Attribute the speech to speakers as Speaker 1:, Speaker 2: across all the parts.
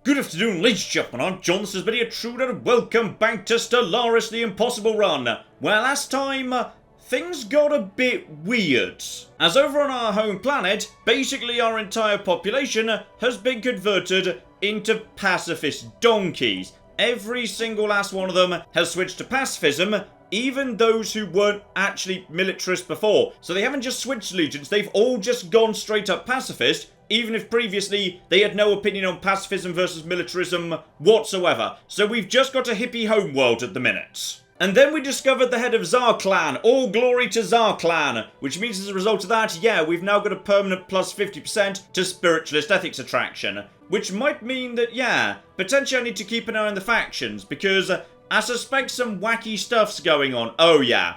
Speaker 1: Good afternoon, ladies and gentlemen, I'm John, this is Video Truder, and welcome back to Stellaris, the Impossible Run. Well, last time, things got a bit weird. As over on our home planet, basically our entire population has been converted into pacifist donkeys. Every single last one of them has switched to pacifism, even those who weren't actually militarist before. So they haven't just switched allegiance, they've all just gone straight up pacifist, even if previously they had no opinion on pacifism versus militarism whatsoever. So we've just got a hippie homeworld at the minute. And then we discovered the head of Zar Clan. All glory to Zar Clan. Which means as a result of that, yeah, we've now got a permanent plus 50% to spiritualist ethics attraction. Which might mean that, yeah, potentially I need to keep an eye on the factions, because I suspect some wacky stuff's going on. Oh yeah.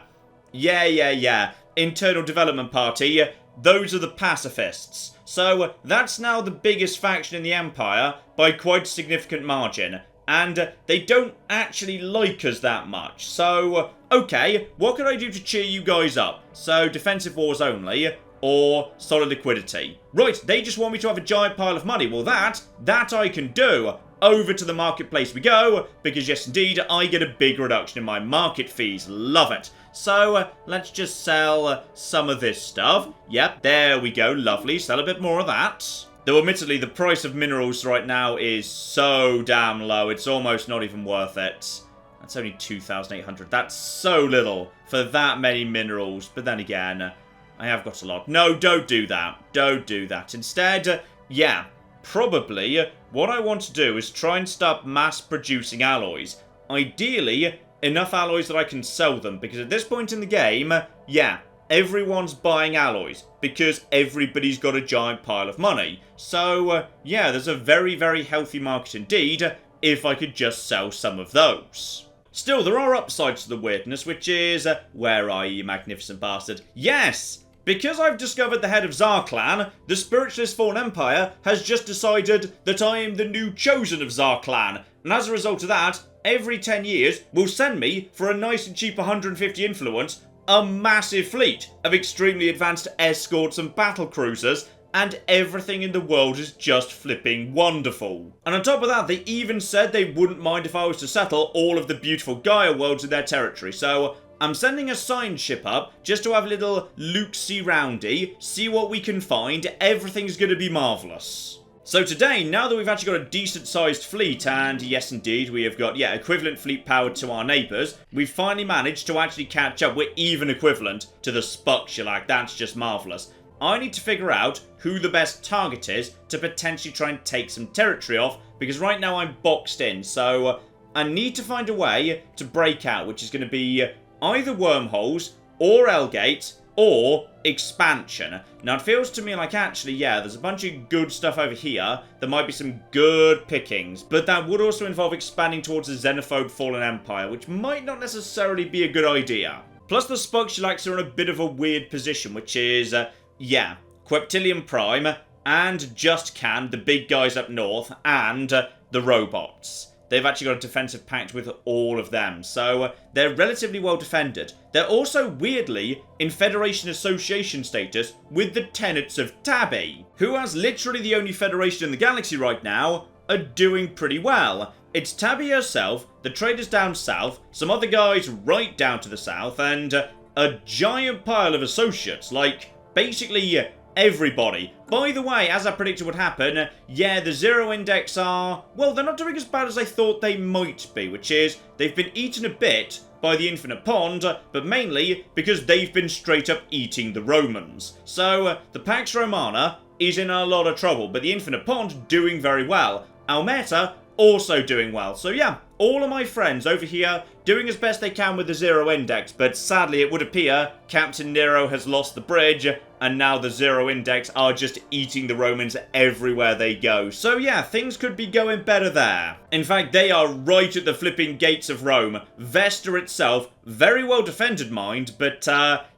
Speaker 1: Yeah. Internal Development Party. Those are the pacifists. So that's now the biggest faction in the Empire by quite a significant margin. And they don't actually like us that much. So, okay, what can I do to cheer you guys up? So, defensive wars only, or solid liquidity. Right, they just want me to have a giant pile of money. Well, that I can do. Over to the marketplace we go, because yes indeed, I get a big reduction in my market fees. Love it. So, let's just sell some of this stuff. Yep, there we go, lovely. Sell a bit more of that. Though admittedly, the price of minerals right now is so damn low, it's almost not even worth it. That's only 2,800. That's so little for that many minerals. But then again, I have got a lot. No, don't do that. Don't do that. Instead, yeah, probably what I want to do is try and start mass producing alloys. Ideally, enough alloys that I can sell them, because at this point in the game, yeah, everyone's buying alloys, because everybody's got a giant pile of money. So, yeah, there's a very, very healthy market indeed, if I could just sell some of those. Still, there are upsides to the weirdness, which is, where are you, magnificent bastard? Yes! Because I've discovered the head of Zar Clan, the Spiritualist Fallen Empire has just decided that I am the new chosen of Zar Clan, and as a result of that, every 10 years will send me, for a nice and cheap 150 influence, a massive fleet of extremely advanced escorts and battle cruisers, and everything in the world is just flipping wonderful. And on top of that, they even said they wouldn't mind if I was to settle all of the beautiful Gaia worlds in their territory, so I'm sending a science ship up just to have a little look-see roundy, see what we can find. Everything's going to be marvellous. So today, now that we've actually got a decent-sized fleet, and yes indeed, we have got, yeah, equivalent fleet power to our neighbours, we've finally managed to actually catch up. We're even equivalent to the Spucks, you like, that's just marvellous. I need to figure out who the best target is to potentially try and take some territory off, because right now I'm boxed in, so I need to find a way to break out, which is going to be either wormholes, or L-gates, or expansion. Now it feels to me like actually, yeah, there's a bunch of good stuff over here. There might be some good pickings, but that would also involve expanding towards the xenophobe Fallen Empire, which might not necessarily be a good idea. Plus the Spokeshalax are in a bit of a weird position, which is, yeah, Queptilium Prime, and Just Can, the big guys up north, and the robots. They've actually got a defensive pact with all of them, so they're relatively well defended. They're also, weirdly, in Federation Association status with the tenets of Tabby, who, as literally the only Federation in the galaxy right now, are doing pretty well. It's Tabby herself, the traders down south, some other guys right down to the south, and a giant pile of associates, like, basically everybody. By the way, as I predicted would happen, yeah, the Zero Index are, well, they're not doing as bad as I thought they might be, which is, they've been eaten a bit by the Infinite Pond, but mainly because they've been straight up eating the Romans. So, the Pax Romana is in a lot of trouble, but the Infinite Pond doing very well. Almeta also doing well. So yeah, all of my friends over here doing as best they can with the Zero Index, but sadly it would appear Captain Nero has lost the bridge, and now the Zero Index are just eating the Romans everywhere they go. So yeah, things could be going better there. In fact, they are right at the flipping gates of Rome. Vesta itself, very well defended mind, but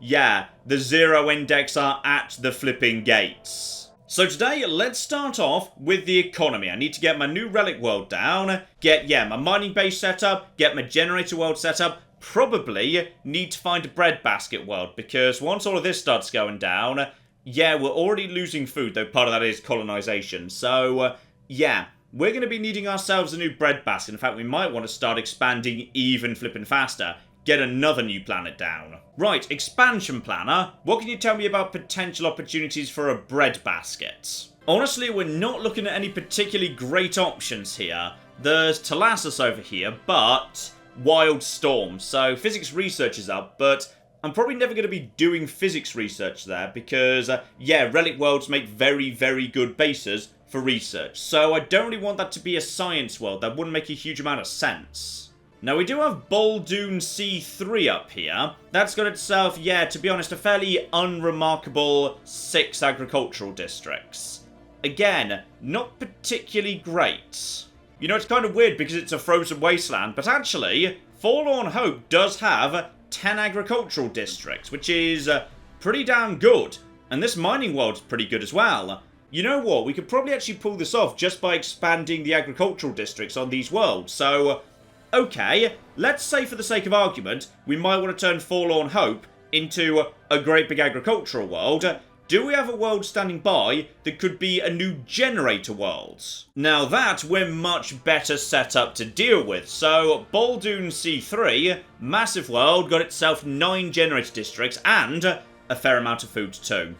Speaker 1: yeah, the Zero Index are at the flipping gates. So today, let's start off with the economy. I need to get my new Relic world down, get, yeah, my mining base set up, get my generator world set up, probably need to find a breadbasket world, because once all of this starts going down, yeah, we're already losing food, though part of that is colonization. So, yeah, we're going to be needing ourselves a new breadbasket. In fact, we might want to start expanding even flipping faster. Get another new planet down. Right, expansion planner. What can you tell me about potential opportunities for a breadbasket? Honestly, we're not looking at any particularly great options here. There's Stellaris over here, but Wild Storm. So physics research is up, but I'm probably never going to be doing physics research there because, yeah, Relic worlds make very, very good bases for research. So I don't really want that to be a science world. That wouldn't make a huge amount of sense. Now, we do have Boldoon C3 up here. That's got itself, yeah, to be honest, a fairly unremarkable 6 agricultural districts. Again, not particularly great. You know, it's kind of weird because it's a frozen wasteland, but actually, Forlorn Hope does have 10 agricultural districts, which is pretty damn good. And this mining world's pretty good as well. You know what? We could probably actually pull this off just by expanding the agricultural districts on these worlds. So, okay, let's say for the sake of argument, we might want to turn Forlorn Hope into a great big agricultural world. Do we have a world standing by that could be a new generator world? Now that we're much better set up to deal with. So, Boldoon C3, massive world, got itself 9 generator districts and a fair amount of food too.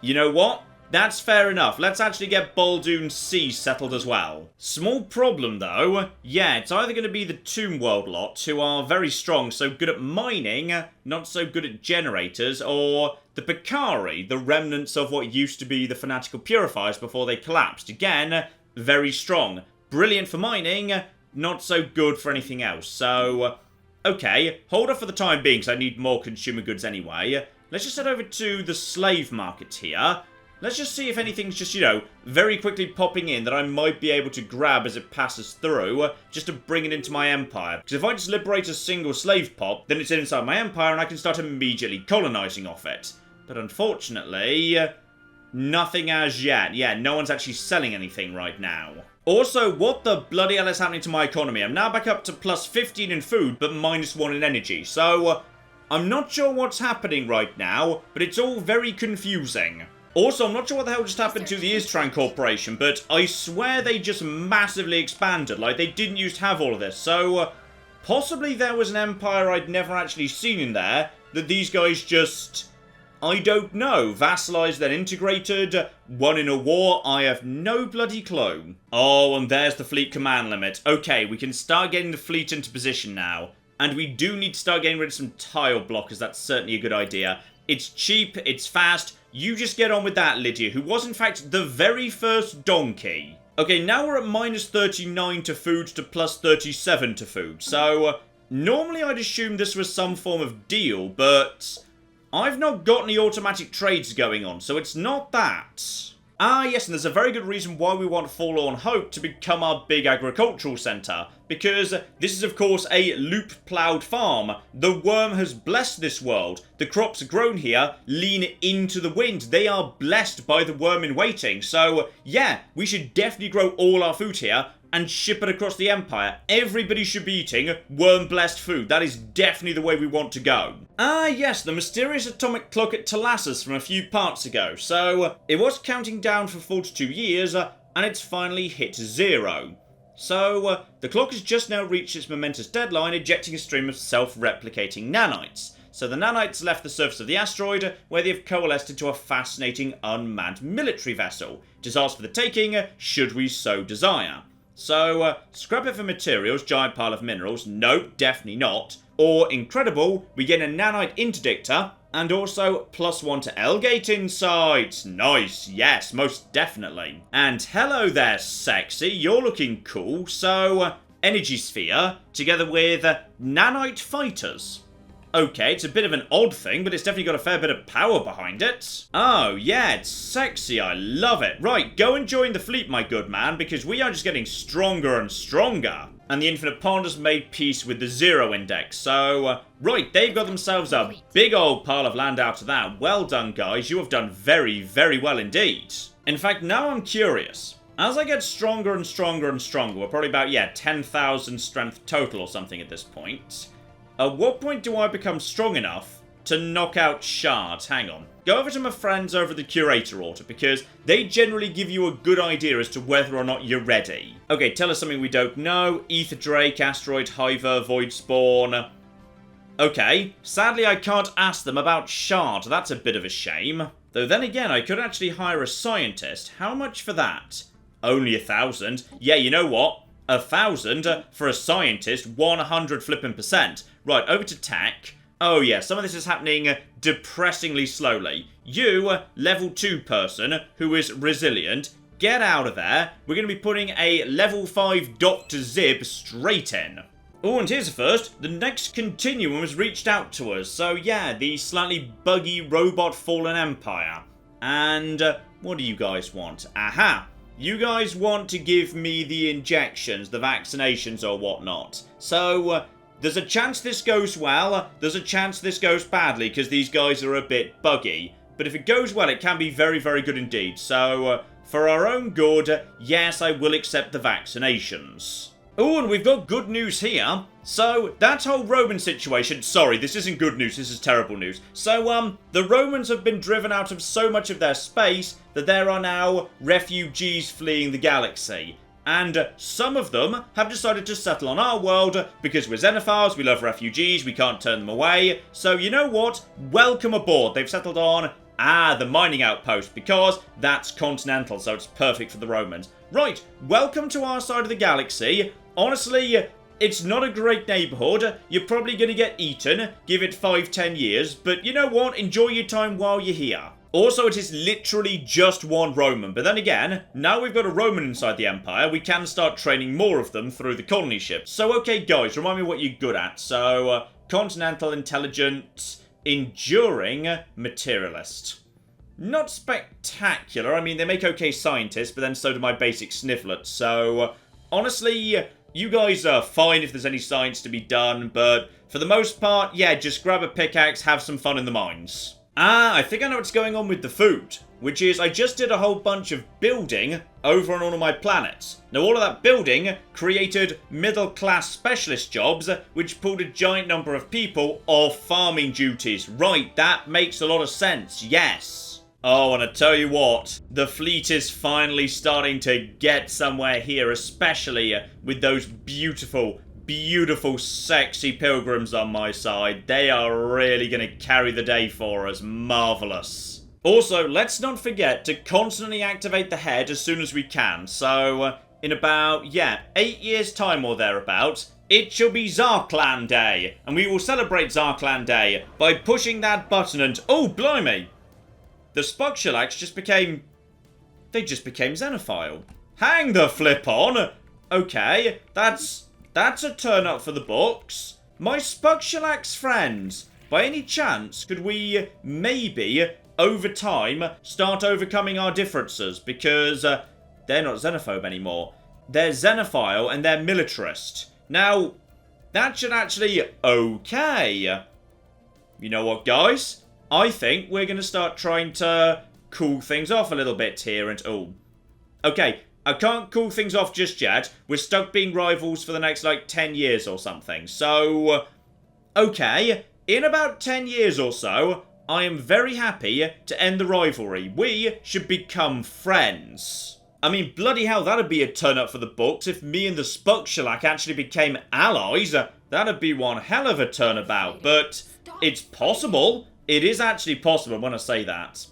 Speaker 1: You know what? That's fair enough. Let's actually get Boldoon C settled as well. Small problem though. Yeah, it's either going to be the Tomb World lot, who are very strong, so good at mining, not so good at generators, or the Picari, the remnants of what used to be the Fanatical Purifiers before they collapsed. Again, very strong. Brilliant for mining, not so good for anything else. So, okay, hold off for the time being, because I need more consumer goods anyway. Let's just head over to the slave market here. Let's just see if anything's just, you know, very quickly popping in that I might be able to grab as it passes through, just to bring it into my empire. Because if I just liberate a single slave pop, then it's inside my empire and I can start immediately colonizing off it. But unfortunately, nothing as yet. Yeah, no one's actually selling anything right now. Also, what the bloody hell is happening to my economy? I'm now back up to plus 15 in food, but minus 1 in energy. So, I'm not sure what's happening right now, but it's all very confusing. Also, I'm not sure what the hell just happened to the Istran Corporation, but I swear they just massively expanded. Like, they didn't used to have all of this. So, possibly there was an empire I'd never actually seen in there that these guys just, I don't know, vassalized, then integrated, won in a war. I have no bloody clue. Oh, and there's the fleet command limit. Okay, we can start getting the fleet into position now. And we do need to start getting rid of some tile blockers. That's certainly a good idea. It's cheap, it's fast. You just get on with that, Lydia, who was in fact the very first donkey. Okay, now we're at minus 39 to food to plus 37 to food. So, normally I'd assume this was some form of deal, but I've not got any automatic trades going on, so it's not that. Ah, yes, and there's a very good reason why we want Forlorn Hope to become our big agricultural centre. Because this is, of course, a loop-ploughed farm. The worm has blessed this world. The crops grown here lean into the wind. They are blessed by the worm in waiting. So, yeah, we should definitely grow all our food here and ship it across the Empire. Everybody should be eating worm-blessed food. That is definitely the way we want to go. Ah, yes, the mysterious atomic clock at Stellaris from a few parts ago. So, it was counting down for 42 years, and it's finally hit 0. So, the clock has just now reached its momentous deadline, ejecting a stream of self-replicating nanites. So the nanites left the surface of the asteroid, where they have coalesced into a fascinating unmanned military vessel. It is ours for the taking, should we so desire. So, scrap it for materials, giant pile of minerals, nope, definitely not. Or, incredible, we get a nanite interdictor, and also +1 to L-gate insights. Nice, yes, most definitely. And hello there, sexy, you're looking cool. So, energy sphere, together with nanite fighters. Okay, it's a bit of an odd thing, but it's definitely got a fair bit of power behind it. Oh, yeah, it's sexy. I love it. Right, go and join the fleet, my good man, because we are just getting stronger and stronger. And the Infinite Pond has made peace with the 0 index. So, right, they've got themselves a big old pile of land out of that. Well done, guys. You have done very, very well indeed. In fact, now I'm curious. As I get stronger and stronger and stronger, we're probably about, yeah, 10,000 strength total or something at this point. At what point do I become strong enough to knock out shards. Hang on. Go over to my friends over the Curator Order, because they generally give you a good idea as to whether or not you're ready. Okay, tell us something we don't know. Ether Drake, Asteroid Hiver, Void Spawn. Okay, sadly I can't ask them about Shard. That's a bit of a shame. Though then again, I could actually hire a scientist. How much for that? Only 1,000. Yeah, you know what? 1,000 for a scientist, 100 flippin%. Right, over to tech. Oh yeah, some of this is happening depressingly slowly. You, level 2 person, who is resilient, get out of there. We're going to be putting a level 5 Dr. Zib straight in. Oh, and here's the first. The next continuum has reached out to us. So yeah, the slightly buggy robot fallen empire. And what do you guys want? Aha! You guys want to give me the injections, the vaccinations or whatnot. So there's a chance this goes well, there's a chance this goes badly, because these guys are a bit buggy. But if it goes well, it can be very, very good indeed. So for our own good, yes, I will accept the vaccinations. Oh, and we've got good news here. So, that whole Roman situation... Sorry, this isn't good news, this is terrible news. So, the Romans have been driven out of so much of their space that there are now refugees fleeing the galaxy. And some of them have decided to settle on our world because we're xenophiles, we love refugees, we can't turn them away. So, you know what? Welcome aboard. They've settled on... the mining outpost, because that's continental, so it's perfect for the Romans. Right, welcome to our side of the galaxy. Honestly, it's not a great neighborhood. You're probably going to get eaten. Give it 5-10 years. But you know what? Enjoy your time while you're here. Also, it is literally just one Roman. But then again, now we've got a Roman inside the Empire, we can start training more of them through the colony ships. So, okay, guys, remind me what you're good at. So, continental, intelligent, enduring, materialist. Not spectacular. I mean, they make okay scientists, but then so do my basic snifflets. So, honestly, you guys are fine if there's any science to be done, but for the most part, yeah, just grab a pickaxe, have some fun in the mines. I think I know what's going on with the food, which is I just did a whole bunch of building over on all of my planets. Now, all of that building created middle-class specialist jobs, which pulled a giant number of people off farming duties. Right, that makes a lot of sense, yes. Oh, and I tell you what, the fleet is finally starting to get somewhere here, especially with those beautiful, beautiful, sexy pilgrims on my side. They are really going to carry the day for us. Marvellous. Also, let's not forget to constantly activate the head as soon as we can. So, in about, 8 years' time or thereabouts, it shall be Zarklan Day. And we will celebrate Zarklan Day by pushing that button and... Oh, blimey! The Spugshalax just became... They just became xenophile. Hang the flip on! Okay, that's a turn up for the books. My Spugshalax friends, by any chance, could we maybe, over time, start overcoming our differences? Because they're not xenophobe anymore. They're xenophile and they're militarist. Now, that should actually... Okay. You know what, guys? I think we're going to start trying to cool things off a little bit here and... Oh. Okay, I can't cool things off just yet. We're stuck being rivals for the next, 10 years or something. So, okay, in about 10 years or so, I am very happy to end the rivalry. We should become friends. I mean, bloody hell, that'd be a turn up for the books if me and the Spugshalax actually became allies. That'd be one hell of a turnabout, but it's possible. It is actually possible when I say that.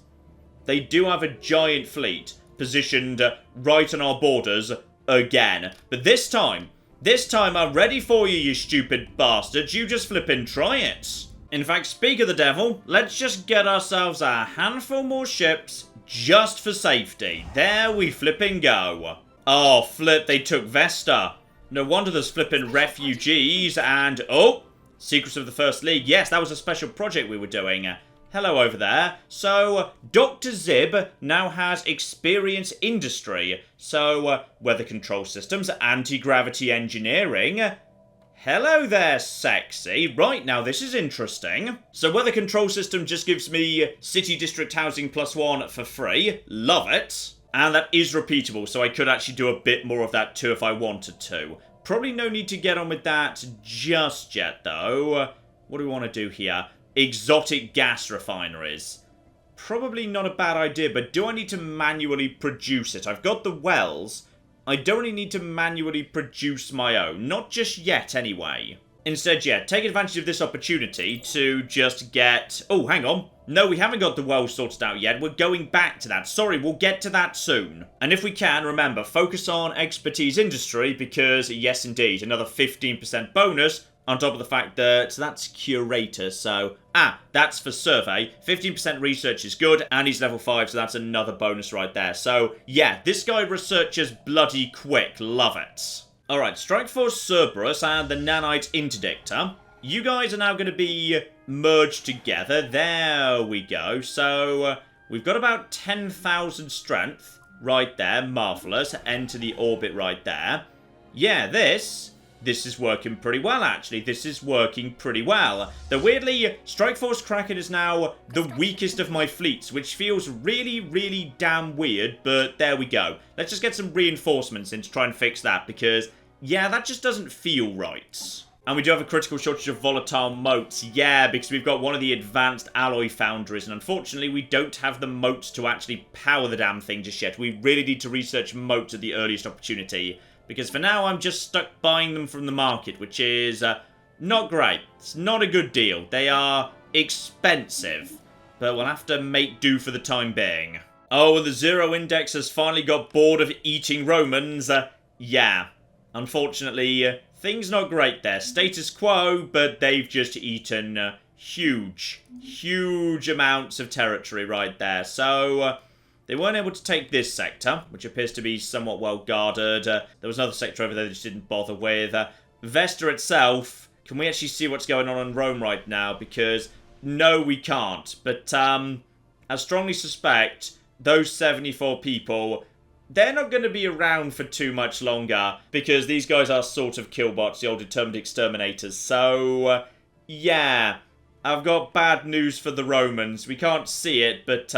Speaker 1: They do have a giant fleet positioned right on our borders again. But this time I'm ready for you, you stupid bastards. You just flippin' try it. In fact, speak of the devil, let's just get ourselves a handful more ships just for safety. There we flippin' go. Oh, flip, they took Vesta. No wonder there's flippin' refugees and... Oh! Secrets of the First League. Yes, that was a special project we were doing. Hello over there. So, Dr. Zib now has experience industry. So, weather control systems, anti-gravity engineering. Hello there, sexy. Right, now this is interesting. So, weather control system just gives me city district housing +1 for free. Love it. And that is repeatable, so I could actually do a bit more of that too if I wanted to. Probably no need to get on with that just yet, though. What do we want to do here? exotic gas refineries. Probably not a bad idea, but do I need to manually produce it? I've got the wells. I don't really need to manually produce my own. Not just yet, anyway. Instead, yeah, take advantage of this opportunity to just get... Oh, hang on. No, we haven't got the well sorted out yet. We're going back to that. Sorry, we'll get to that soon. And if we can, remember, focus on expertise industry because, yes, indeed, another 15% bonus on top of the fact that that's curator, so... that's for survey. 15% research is good, and he's level 5, so that's another bonus right there. So, yeah, this guy researches bloody quick. Love it. Alright, Strike Force Cerberus and the Nanite Interdictor. You guys are now going to be merged together. There we go. So, we've got about 10,000 strength right there. Marvellous. Enter the orbit right there. Yeah, this is working pretty well, actually. This is working pretty well. Though, weirdly, Strike Force Kraken is now the weakest of my fleets, which feels really, really damn weird, but there we go. Let's just get some reinforcements in to try and fix that, because... yeah, that just doesn't feel right. And we do have a critical shortage of volatile motes. Yeah, because we've got one of the advanced alloy foundries. And unfortunately, we don't have the motes to actually power the damn thing just yet. We really need to research motes at the earliest opportunity. Because for now, I'm just stuck buying them from the market, which is not great. It's not a good deal. They are expensive. But we'll have to make do for the time being. Oh, and the Zero Index has finally got bored of eating Romans. Yeah. Unfortunately, things not great there. Status quo, but they've just eaten huge amounts of territory right there. So, they weren't able to take this sector, which appears to be somewhat well guarded. There was another sector over there they just didn't bother with. Vesta itself, can we actually see what's going on in Rome right now? Because, no, we can't. But, I strongly suspect those 74 people... they're not going to be around for too much longer, because these guys are sort of killbots, the old determined exterminators. So, yeah, I've got bad news for the Romans. We can't see it, but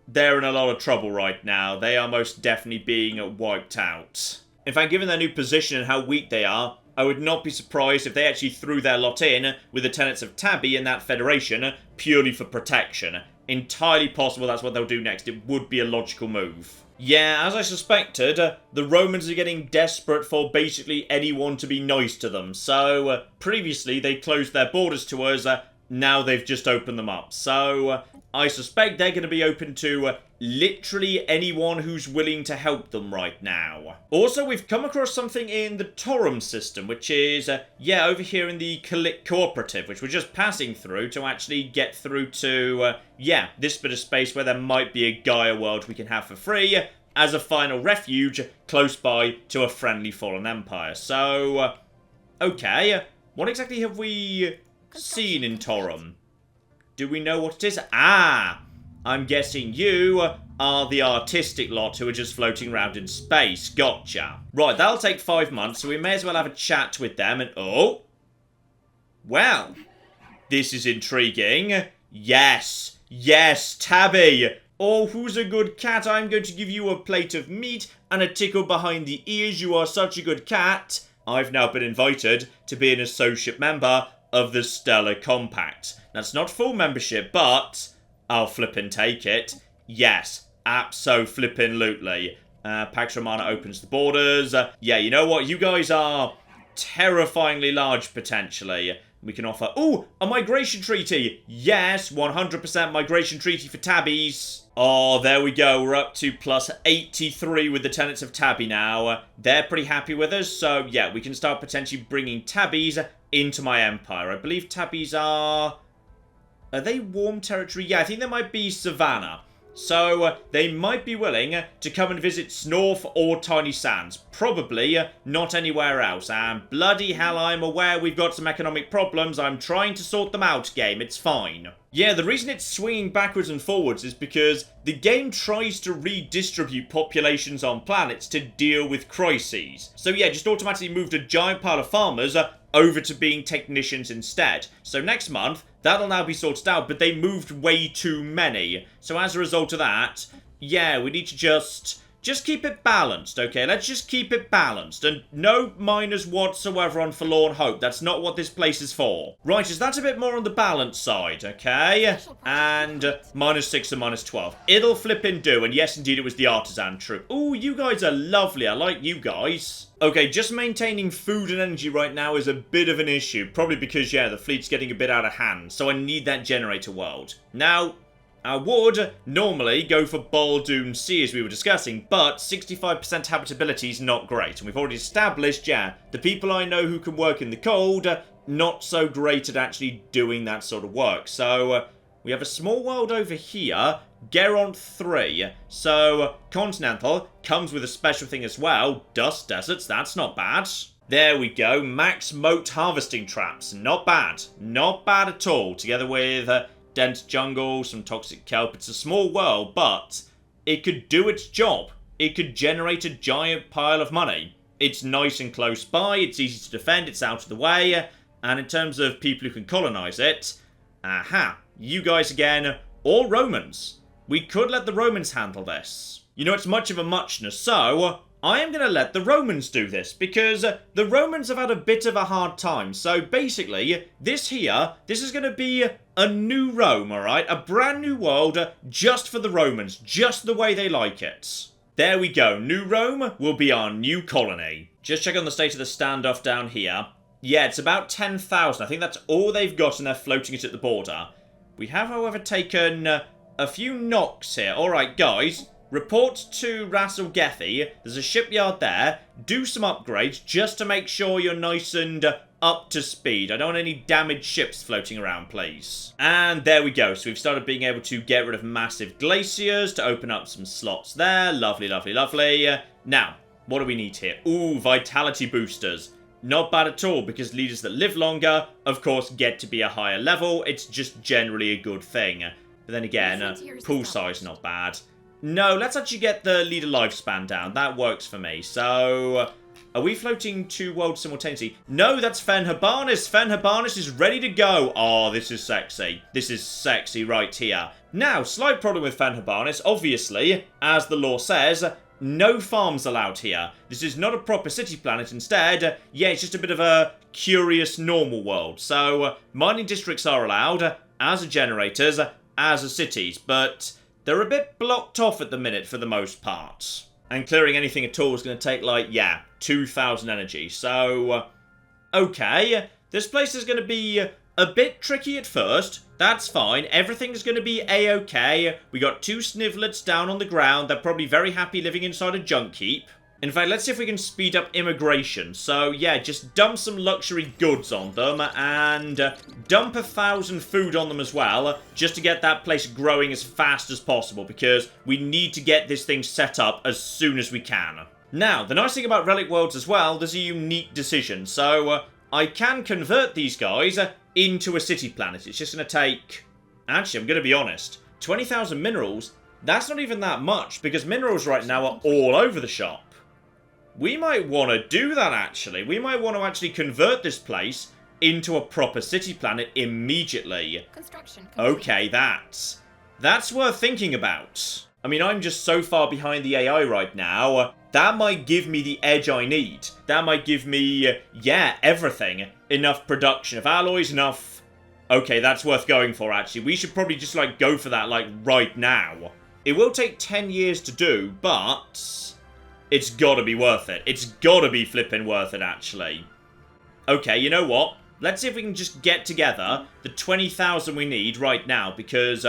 Speaker 1: they're in a lot of trouble right now. They are most definitely being wiped out. In fact, given their new position and how weak they are, I would not be surprised if they actually threw their lot in with the tenets of Tabby in that federation purely for protection. Entirely possible that's what they'll do next. It would be a logical move. Yeah, as I suspected, the Romans are getting desperate for basically anyone to be nice to them. So, previously they closed their borders to us, now they've just opened them up. So, I suspect they're going to be open to literally anyone who's willing to help them right now. Also, we've come across something in the Torum system, which is, yeah, over here in the Kalik Cooperative, which we're just passing through to actually get through to, yeah, this bit of space where there might be a Gaia world we can have for free as a final refuge close by to a friendly fallen empire. So, okay, what exactly have we seen in Torum? Do we know what it is? I'm guessing you are the artistic lot who are just floating around in space. Gotcha. Right, that'll take 5 months, so we may as well have a chat with them and... oh! Well, this is intriguing. Yes, Tabby! Oh, who's a good cat? I'm going to give you a plate of meat and a tickle behind the ears. You are such a good cat. I've now been invited to be an associate member of the Stellar Compact. That's not full membership, but I'll flippin' take it. Yes, abso-flippin'-lutely. Pax Romana opens the borders. Yeah, you know what? You guys are terrifyingly large, potentially. We can offer... ooh, a migration treaty! Yes, 100% migration treaty for Tabbies. Oh, there we go. We're up to plus 83 with the tenets of Tabby now. They're pretty happy with us, so yeah, we can start potentially bringing Tabbies into my empire. I believe Tabbies are... are they warm territory? Yeah, I think they might be Savannah. So, they might be willing to come and visit Snorf or Tiny Sands. Probably not anywhere else. And bloody hell, I'm aware we've got some economic problems. I'm trying to sort them out, game. It's fine. Yeah, the reason it's swinging backwards and forwards is because the game tries to redistribute populations on planets to deal with crises. So yeah, just automatically moved a giant pile of farmers over to being technicians instead. So next month, that'll now be sorted out, but they moved way too many. So as a result of that, yeah, we need to just just keep it balanced, okay? Let's just keep it balanced. And no miners whatsoever on Forlorn Hope. That's not what this place is for. Right, is that a bit more on the balanced side, okay? And -6 and -12. It'll flippin' do. And yes, indeed, it was the artisan troop. Ooh, you guys are lovely. I like you guys. Okay, just maintaining food and energy right now is a bit of an issue. Probably because, yeah, the fleet's getting a bit out of hand. So I need that generator world. Now, I would normally go for Baldoon C as we were discussing, but 65% habitability is not great. And we've already established, yeah, the people I know who can work in the cold, not so great at actually doing that sort of work. So we have a small world over here, Geront 3. So Continental comes with a special thing as well, Dust Deserts, that's not bad. There we go, max moat harvesting traps, not bad. Not bad at all, together with dense jungle, some toxic kelp. It's a small world, but it could do its job. It could generate a giant pile of money. It's nice and close by, it's easy to defend, it's out of the way, and in terms of people who can colonize it, aha, you guys again, or Romans. We could let the Romans handle this. You know, it's much of a muchness, so I am going to let the Romans do this, because the Romans have had a bit of a hard time. So basically, this is going to be a new Rome, alright? A brand new world just for the Romans, just the way they like it. There we go, New Rome will be our new colony. Just check on the state of the standoff down here. Yeah, it's about 10,000. I think that's all they've got and they're floating it at the border. We have, however, taken a few knocks here. Alright, guys. Report to Rassel Gethy. There's a shipyard there. Do some upgrades just to make sure you're nice and up to speed. I don't want any damaged ships floating around, please. And there we go. So we've started being able to get rid of massive glaciers to open up some slots there. Lovely, lovely, lovely. Now, what do we need here? Ooh, vitality boosters. Not bad at all, because leaders that live longer, of course, get to be a higher level. It's just generally a good thing. But then again, pool size not bad. No, let's actually get the leader lifespan down. That works for me. So, are we floating two worlds simultaneously? No, that's Fen Habarnis. Fen Habarnis is ready to go. Oh, this is sexy. This is sexy right here. Now, slight problem with Fen Habarnis. Obviously, as the law says, no farms allowed here. This is not a proper city planet. Instead, yeah, it's just a bit of a curious normal world. So, mining districts are allowed, as are generators, as are cities, but they're a bit blocked off at the minute for the most part. And clearing anything at all is going to take, like, yeah, 2,000 energy. So, okay, this place is going to be a bit tricky at first. That's fine. Everything's going to be a-okay. We got two snivlets down on the ground. They're probably very happy living inside a junk heap. In fact, let's see if we can speed up immigration. So, yeah, just dump some luxury goods on them and dump 1,000 food on them as well, just to get that place growing as fast as possible, because we need to get this thing set up as soon as we can. Now, the nice thing about Relic Worlds as well, there's a unique decision. So, I can convert these guys into a city planet. It's just going to take, actually, I'm going to be honest, 20,000 minerals, that's not even that much, because minerals right now are all over the shop. We might want to do that, actually. We might want to actually convert this place into a proper city planet immediately.
Speaker 2: Construction complete.
Speaker 1: Okay, that's worth thinking about. I mean, I'm just so far behind the AI right now. That might give me the edge I need. That might give me, yeah, everything. Enough production of alloys, enough... Okay, that's worth going for, actually. We should probably just, like, go for that, like, right now. It will take 10 years to do, but it's gotta be worth it. It's gotta be flipping worth it, actually. Okay, you know what? Let's see if we can just get together the 20,000 we need right now, because,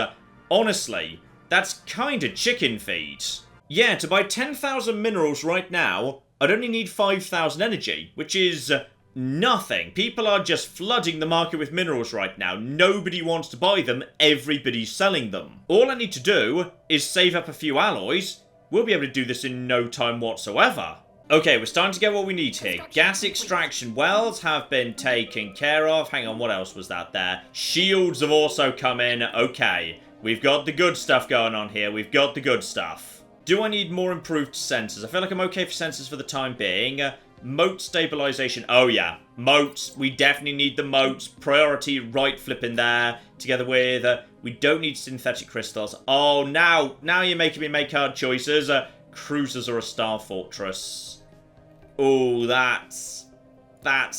Speaker 1: honestly, that's kinda chicken feed. Yeah, to buy 10,000 minerals right now, I'd only need 5,000 energy, which is nothing. People are just flooding the market with minerals right now. Nobody wants to buy them, everybody's selling them. All I need to do is save up a few alloys. We'll be able to do this in no time whatsoever. Okay, we're starting to get what we need here. Gas extraction wells have been taken care of. Hang on, what else was that there? Shields have also come in. Okay, we've got the good stuff going on here. We've got the good stuff. Do I need more improved sensors? I feel like I'm okay for sensors for the time being. Moat stabilization. Oh, yeah. Moats. We definitely need the moats. Priority right flipping there. Together with... we don't need synthetic crystals. Oh, now you're making me make hard choices. cruisers or a star fortress? Oh, that's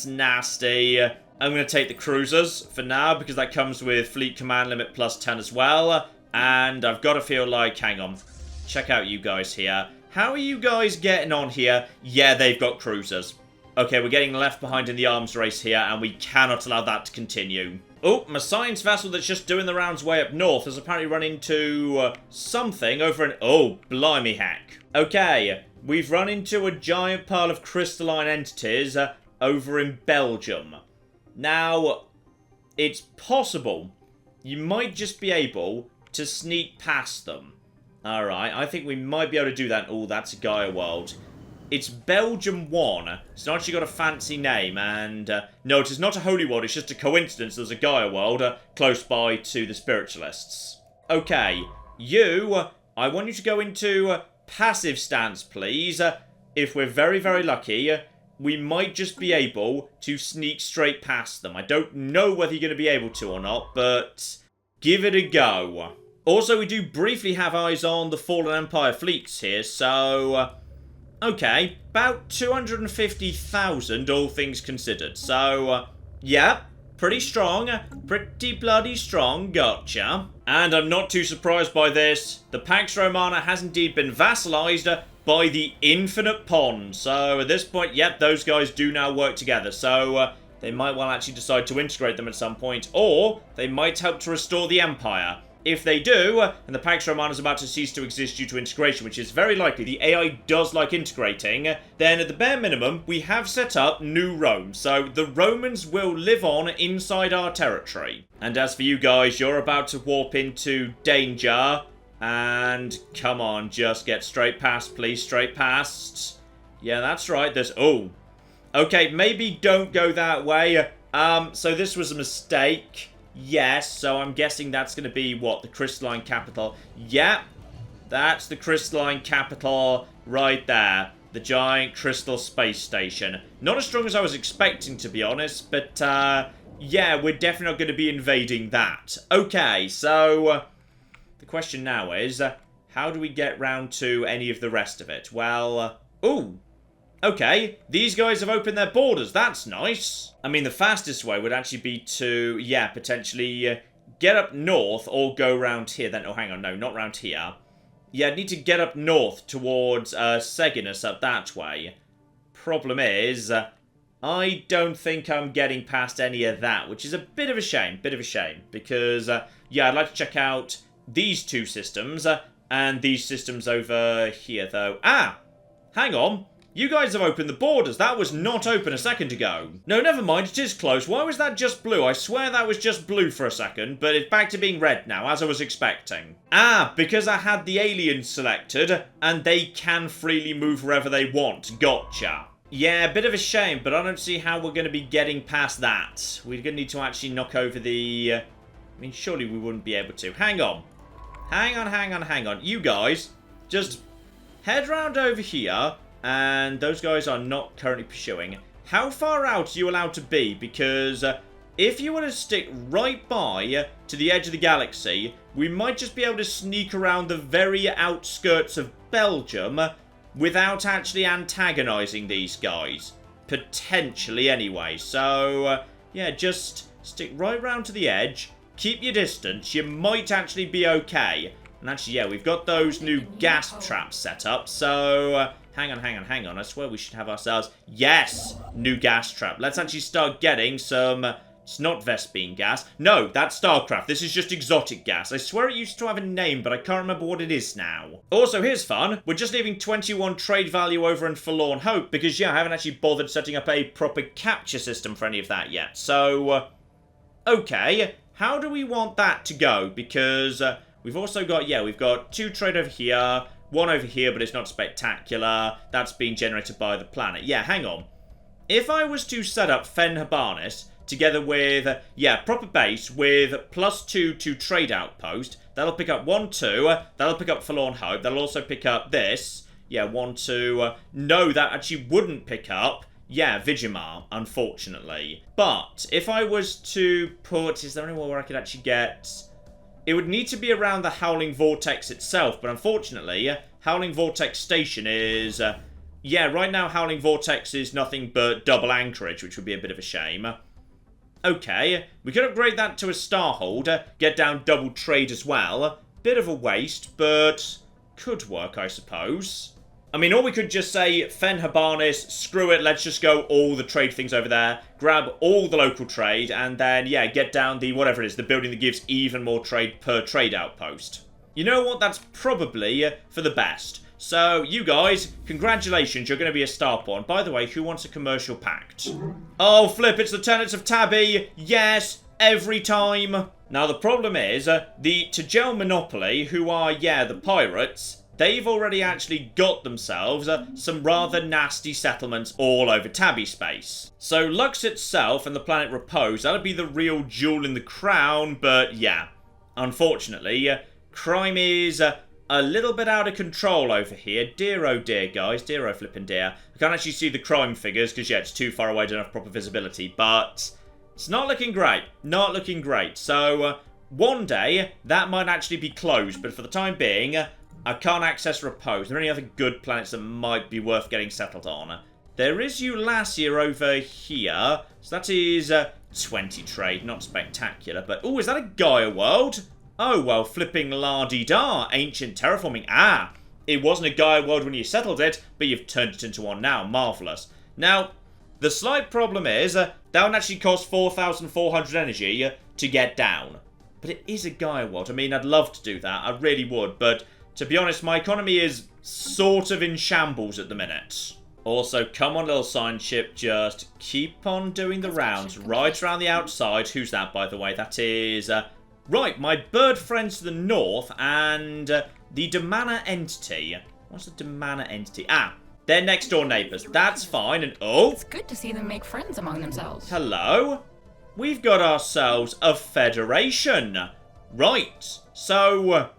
Speaker 1: nasty. I'm going to take the cruisers for now because that comes with fleet command limit plus 10 as well. And I've got to feel like, hang on, check out you guys here. How are you guys getting on here? Yeah, they've got cruisers. Okay, we're getting left behind in the arms race here, and we cannot allow that to continue. Oh, my science vessel that's just doing the rounds way up north has apparently run into something over in... Oh, blimey heck. Okay, we've run into a giant pile of crystalline entities over in Belgium. Now, it's possible you might just be able to sneak past them. Alright, I think we might be able to do that. Oh, that's a Gaia world. It's Belgium 1. It's not actually got a fancy name, and... no, it is not a holy world, it's just a coincidence there's a Gaia world close by to the spiritualists. Okay, you... I want you to go into passive stance, please. If we're very, very lucky, we might just be able to sneak straight past them. I don't know whether you're going to be able to or not, but give it a go. Also, we do briefly have eyes on the Fallen Empire fleets here, so... okay, about 250,000, all things considered. So, yeah, pretty strong. Pretty bloody strong, gotcha. And I'm not too surprised by this. The Pax Romana has indeed been vassalized by the Infinite Pond. So, at this point, yep, those guys do now work together. So, they might well actually decide to integrate them at some point. Or, they might help to restore the Empire. If they do, and the Pax Romana is about to cease to exist due to integration, which is very likely, the AI does like integrating, then at the bare minimum, we have set up New Rome, so the Romans will live on inside our territory. And as for you guys, you're about to warp into danger, and come on, just get straight past, please, straight past. Yeah, that's right, there's... oh. Okay, maybe don't go that way. So this was a mistake. Yes, so I'm guessing that's going to be, what, the crystalline capital? Yeah, that's the crystalline capital right there. The giant crystal space station. Not as strong as I was expecting, to be honest, but, yeah, we're definitely not going to be invading that. Okay, so, the question now is, how do we get round to any of the rest of it? Well, ooh. Okay, these guys have opened their borders. That's nice. I mean, the fastest way would actually be to, yeah, potentially get up north or go round here. Then, oh, hang on, no, not round here. Yeah, I'd need to get up north towards Seginus up that way. Problem is, I don't think I'm getting past any of that, which is a bit of a shame, because, yeah, I'd like to check out these two systems and these systems over here, though. Ah, hang on. You guys have opened the borders. That was not open a second ago. No, never mind. It is close. Why was that just blue? I swear that was just blue for a second, but it's back to being red now, as I was expecting. Ah, because I had the aliens selected, and they can freely move wherever they want. Gotcha. Yeah, a bit of a shame, but I don't see how we're going to be getting past that. We're going to need to actually knock over the... I mean, surely we wouldn't be able to. Hang on. Hang on. You guys, just head round over here... and those guys are not currently pursuing. How far out are you allowed to be? Because if you were to stick right by to the edge of the galaxy, we might just be able to sneak around the very outskirts of Belgium without actually antagonizing these guys. Potentially, anyway. So, yeah, just stick right round to the edge. Keep your distance. You might actually be okay. And actually, yeah, we've got those new gas traps set up, so... hang on. I swear we should have ourselves... yes! New gas trap. Let's actually start getting some... it's not Vespine gas. No, that's Starcraft. This is just exotic gas. I swear it used to have a name, but I can't remember what it is now. Also, here's fun. We're just leaving 21 trade value over in Forlorn Hope, because, yeah, I haven't actually bothered setting up a proper capture system for any of that yet. So, okay. How do we want that to go? Because... we've also got, yeah, we've got 2 trade over here, 1 over here, but it's not spectacular. That's being generated by the planet. Yeah, hang on. If I was to set up Fen Habanis together with, yeah, proper base with +2 to trade outpost, that'll pick up 1, 2, that'll pick up Forlorn Hope, that'll also pick up this. Yeah, 1, 2, no, that actually wouldn't pick up. Yeah, Vigimar, unfortunately. But if I was to put, is there anywhere where I could actually get... it would need to be around the Howling Vortex itself, but unfortunately, Howling Vortex Station is... yeah, right now Howling Vortex is nothing but double anchorage, which would be a bit of a shame. Okay, we could upgrade that to a star holder, get down double trade as well. Bit of a waste, but could work, I suppose. I mean, or we could just say, Fen Habanis, screw it, let's just go all the trade things over there, grab all the local trade, and then, yeah, get down the, whatever it is, the building that gives even more trade per trade outpost. You know what, that's probably for the best. So, you guys, congratulations, you're going to be a star pawn. By the way, who wants a commercial pact? Oh, flip, it's the tenants of Tabby. Yes, every time. Now, the problem is, the Tagel Monopoly, who are, yeah, the pirates, they've already actually got themselves some rather nasty settlements all over Tabby space. So, Lux itself and the planet Repose, that'll be the real jewel in the crown, but yeah, unfortunately, crime is... a little bit out of control over here. Dear oh dear, guys. Dear oh flippin' dear. I can't actually see the crime figures because, yeah, it's too far away, don't have proper visibility. But it's not looking great. Not looking great. So, one day, that might actually be closed. But for the time being, I can't access Repose. Are there any other good planets that might be worth getting settled on? There is Eulasia over here. So that is 20 trade. Not spectacular. But, oh, is that a Gaia world? Oh, well, flipping la-di-da, ancient terraforming. Ah, it wasn't a Gaia world when you settled it, but you've turned it into one now. Marvellous. Now, the slight problem is, that would actually cost 4,400 energy to get down. But it is a Gaia world. I mean, I'd love to do that. I really would. But, to be honest, my economy is sort of in shambles at the minute. Also, come on, little science ship. Just keep on doing the rounds. Right around the outside. Who's that, by the way? That is... right, my bird friends to the north and the Damana entity. What's the Damana entity? Ah, they're next door neighbours. That's fine. And oh,
Speaker 2: it's good to see them make friends among themselves.
Speaker 1: Hello. We've got ourselves a federation. Right. So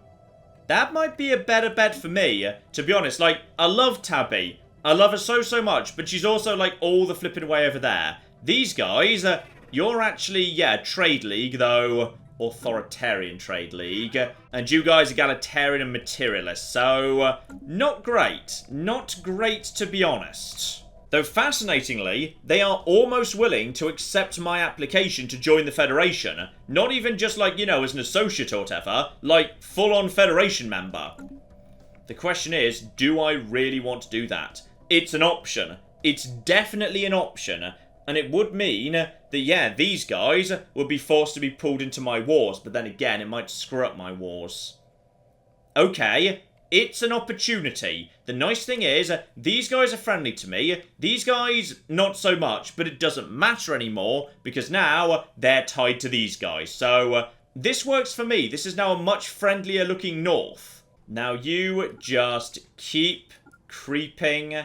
Speaker 1: that might be a better bet for me. To be honest, like, I love Tabby. I love her so much, but she's also like all the flipping way over there. These guys, you're actually, yeah, trade league though. Authoritarian trade league, and you guys are egalitarian and materialist, so not great. Not great, to be honest. Though fascinatingly, they are almost willing to accept my application to join the Federation. Not even just like, you know, as an associate or whatever, like full-on Federation member. The question is, do I really want to do that? It's an option. It's definitely an option. And it would mean that, yeah, these guys would be forced to be pulled into my wars. But then again, it might screw up my wars. Okay, it's an opportunity. The nice thing is, these guys are friendly to me. These guys, not so much. But it doesn't matter anymore, because now they're tied to these guys. So, this works for me. This is now a much friendlier looking north. Now, you just keep creeping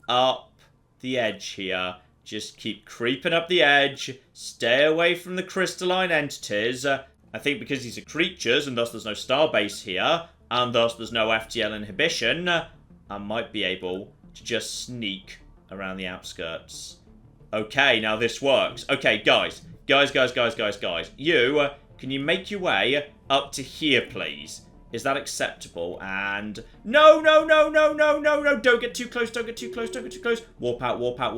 Speaker 1: up the edge here. Just keep creeping up the edge. Stay away from the crystalline entities. I think because these are creatures, and thus there's no starbase here, and thus there's no FTL inhibition, I might be able to just sneak around the outskirts. Okay, now this works. Okay, guys. Guys. You, can you make your way up to here, please? Is that acceptable? And no, don't get too close, don't get too close. Warp out. Have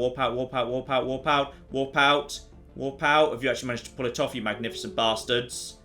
Speaker 1: you actually managed to pull it off, you magnificent bastards?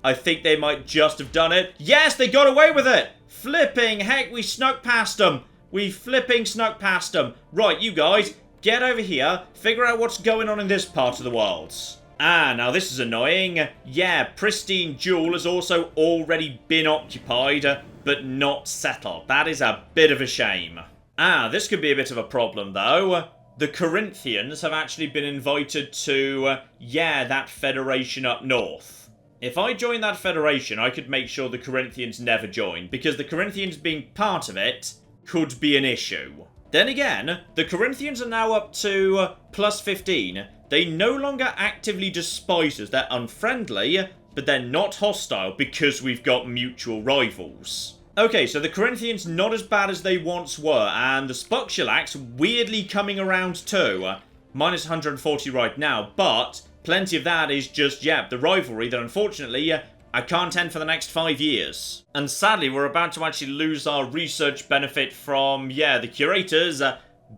Speaker 1: I think they might just have done it. Yes, they got away with it. Flipping heck, we snuck past them. We flipping snuck past them. Right, you guys, get over here, figure out what's going on in this part of the world. Ah, now this is annoying. Yeah, Pristine Jewel has also already been occupied, but not settled. That is a bit of a shame. Ah, this could be a bit of a problem, though. The Corinthians have actually been invited to, yeah, that federation up north. If I join that federation, I could make sure the Corinthians never join, because the Corinthians being part of it could be an issue. Then again, the Corinthians are now up to plus 15. They no longer actively despise us. They're unfriendly, but they're not hostile because we've got mutual rivals. Okay, so the Corinthians not as bad as they once were, and the Spuxulax weirdly coming around too. Minus 140 right now, but plenty of that is just, yeah, the rivalry that unfortunately I can't end for the next 5 years. And sadly, we're about to actually lose our research benefit from, the curators,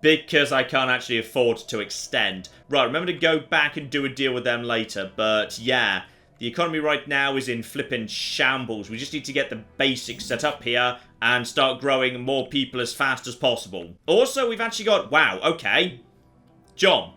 Speaker 1: because I can't actually afford to extend. Right, remember to go back and do a deal with them later, but yeah, the economy right now is in flippin' shambles. We just need to get the basics set up here and start growing more people as fast as possible. Also, we've actually got, wow, okay, John.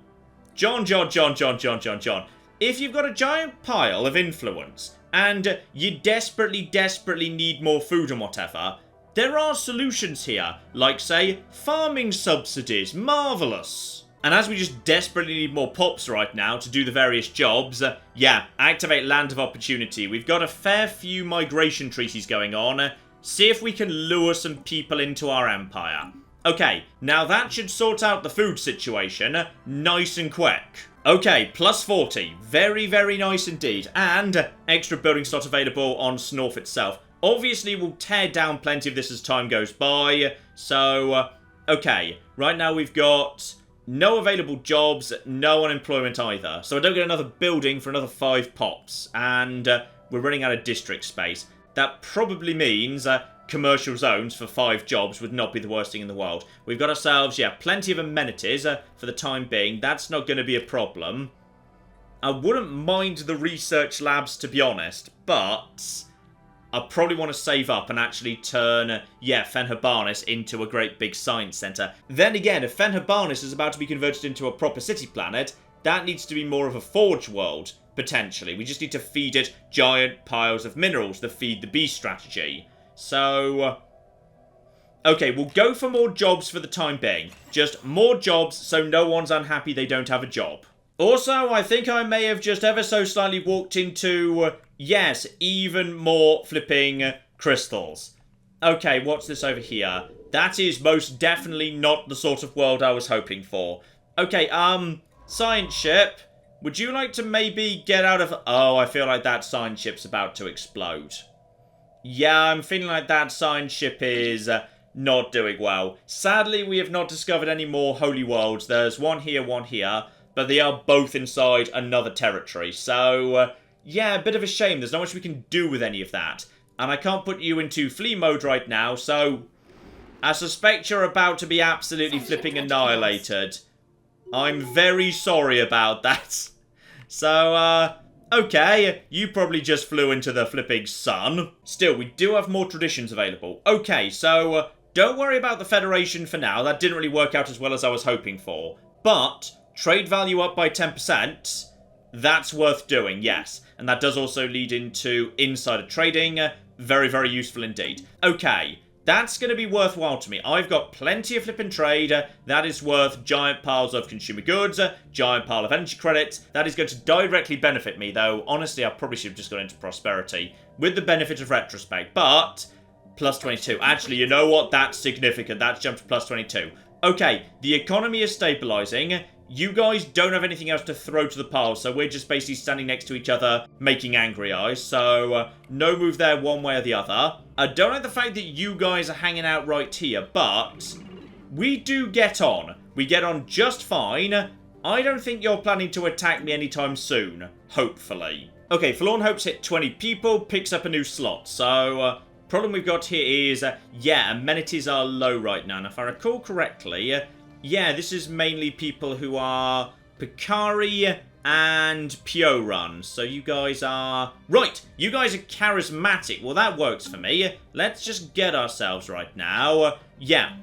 Speaker 1: If you've got a giant pile of influence and you desperately need more food and whatever, there are solutions here, like, say, farming subsidies. Marvellous. And as we just desperately need more pops right now to do the various jobs, activate Land of Opportunity. We've got a fair few migration treaties going on. See if we can lure some people into our empire. Okay, now that should sort out the food situation nice and quick. Okay, plus 40. Very, very nice indeed. And extra building slot available on Snorf itself. Obviously, we'll tear down plenty of this as time goes by. So, okay. Right now we've got no available jobs, no unemployment either. So I don't get another building for another 5 pops. And we're running out of district space. That probably means commercial zones for 5 jobs would not be the worst thing in the world. We've got ourselves, plenty of amenities for the time being. That's not going to be a problem. I wouldn't mind the research labs, to be honest, but I probably want to save up and actually turn, Fenhabarnis into a great big science centre. Then again, if Fenhabarnis is about to be converted into a proper city planet, that needs to be more of a forge world, potentially. We just need to feed it giant piles of minerals, the feed the beast strategy. So, okay, we'll go for more jobs for the time being. Just more jobs so no one's unhappy they don't have a job. Also, I think I may have just ever so slightly walked into, even more flipping crystals. Okay, what's this over here? That is most definitely not the sort of world I was hoping for. Okay, science ship, would you like to maybe get out of... Oh, I feel like that science ship's about to explode. Yeah, I'm feeling like that science ship is not doing well. Sadly, we have not discovered any more holy worlds. There's one here, but they are both inside another territory. So, a bit of a shame. There's not much we can do with any of that. And I can't put you into flee mode right now, so I suspect you're about to be absolutely flipping annihilated. I'm very sorry about that. So, okay, you probably just flew into the flipping sun. Still, we do have more traditions available. Okay, so don't worry about the Federation for now. That didn't really work out as well as I was hoping for. But trade value up by 10%, that's worth doing, yes. And that does also lead into insider trading. Very, very useful indeed. Okay, that's going to be worthwhile to me. I've got plenty of flipping trade. That is worth giant piles of consumer goods, giant pile of energy credits. That is going to directly benefit me, though. Honestly, I probably should have just gone into prosperity with the benefit of retrospect. But plus 22. Actually, you know what? That's significant. That's jumped to plus 22. Okay, the economy is stabilizing. You guys don't have anything else to throw to the pile, so we're just basically standing next to each other, making angry eyes. So, no move there one way or the other. I don't like the fact that you guys are hanging out right here, but we do get on. We get on just fine. I don't think you're planning to attack me anytime soon, hopefully. Okay, Forlorn Hopes hit 20 people, picks up a new slot. So, problem we've got here is, amenities are low right now. And if I recall correctly... this is mainly people who are Picari and Pio run. So you guys are... Right, you guys are charismatic. Well, that works for me. Let's just get ourselves right now.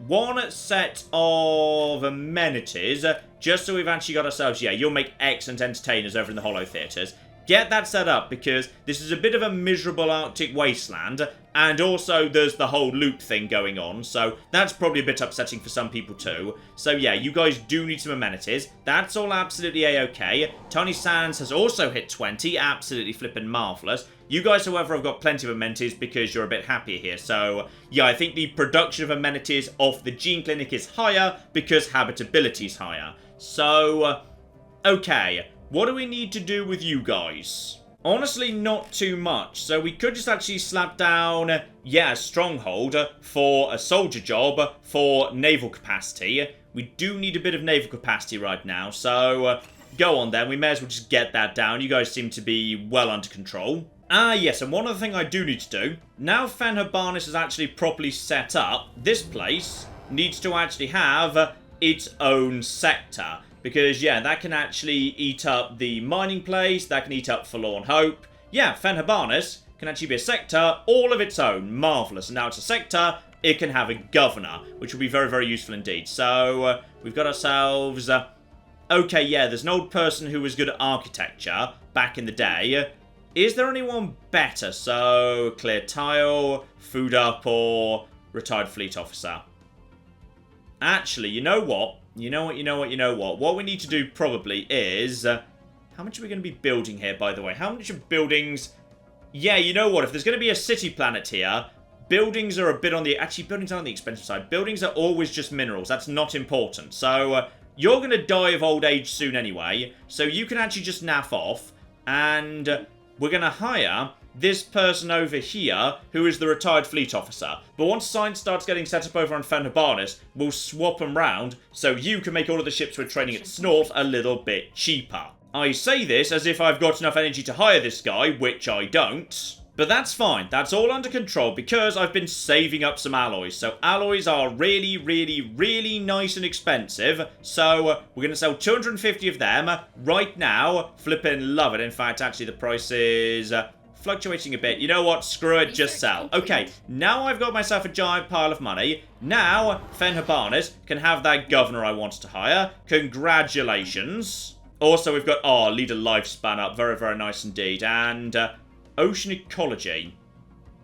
Speaker 1: One set of amenities. Just so we've actually got ourselves... you'll make excellent entertainers over in the Hollow Theatres. Get that set up, because this is a bit of a miserable Arctic wasteland, and also there's the whole loop thing going on, so that's probably a bit upsetting for some people too. So you guys do need some amenities. That's all absolutely a-okay. Tiny Sands has also hit 20, absolutely flippin' marvellous. You guys, however, have got plenty of amenities because you're a bit happier here, so I think the production of amenities off the Gene Clinic is higher because habitability is higher. So, okay. What do we need to do with you guys? Honestly, not too much. So we could just actually slap down, a stronghold for a soldier job for naval capacity. We do need a bit of naval capacity right now. So go on then. We may as well just get that down. You guys seem to be well under control. Ah, yes, and one other thing I do need to do. Now Fanfare is actually properly set up, this place needs to actually have its own sector. Because, yeah, that can actually eat up the mining place, that can eat up Forlorn Hope. Yeah, Fanfare can actually be a sector all of its own. Marvellous. And now it's a sector, it can have a governor, which will be very, very useful indeed. So, we've got ourselves... okay, yeah, there's an old person who was good at architecture back in the day. Is there anyone better? So, clear tile, food up, or retired fleet officer? Actually, you know what? You know what? What we need to do probably is... how much are we going to be building here, by the way? How much of buildings... yeah, you know what? If there's going to be a city planet here, buildings are a bit on the... actually, buildings are on the expensive side. Buildings are always just minerals. That's not important. So, you're going to die of old age soon anyway. So, you can actually just naff off. And we're going to hire this person over here, who is the retired fleet officer. But once science starts getting set up over on Fanfare, we'll swap them round, so you can make all of the ships we're training at Snorf a little bit cheaper. I say this as if I've got enough energy to hire this guy, which I don't. But that's fine, that's all under control, because I've been saving up some alloys. So alloys are really, really, really nice and expensive. So we're going to sell 250 of them right now. Flippin' love it. In fact, actually the price is... fluctuating a bit. You know what? Screw it, just sell. Okay, now I've got myself a giant pile of money. Now, Fanfare can have that governor I wanted to hire. Congratulations. Also, we've got, oh, leader lifespan up. Very, very nice indeed. And ocean ecology.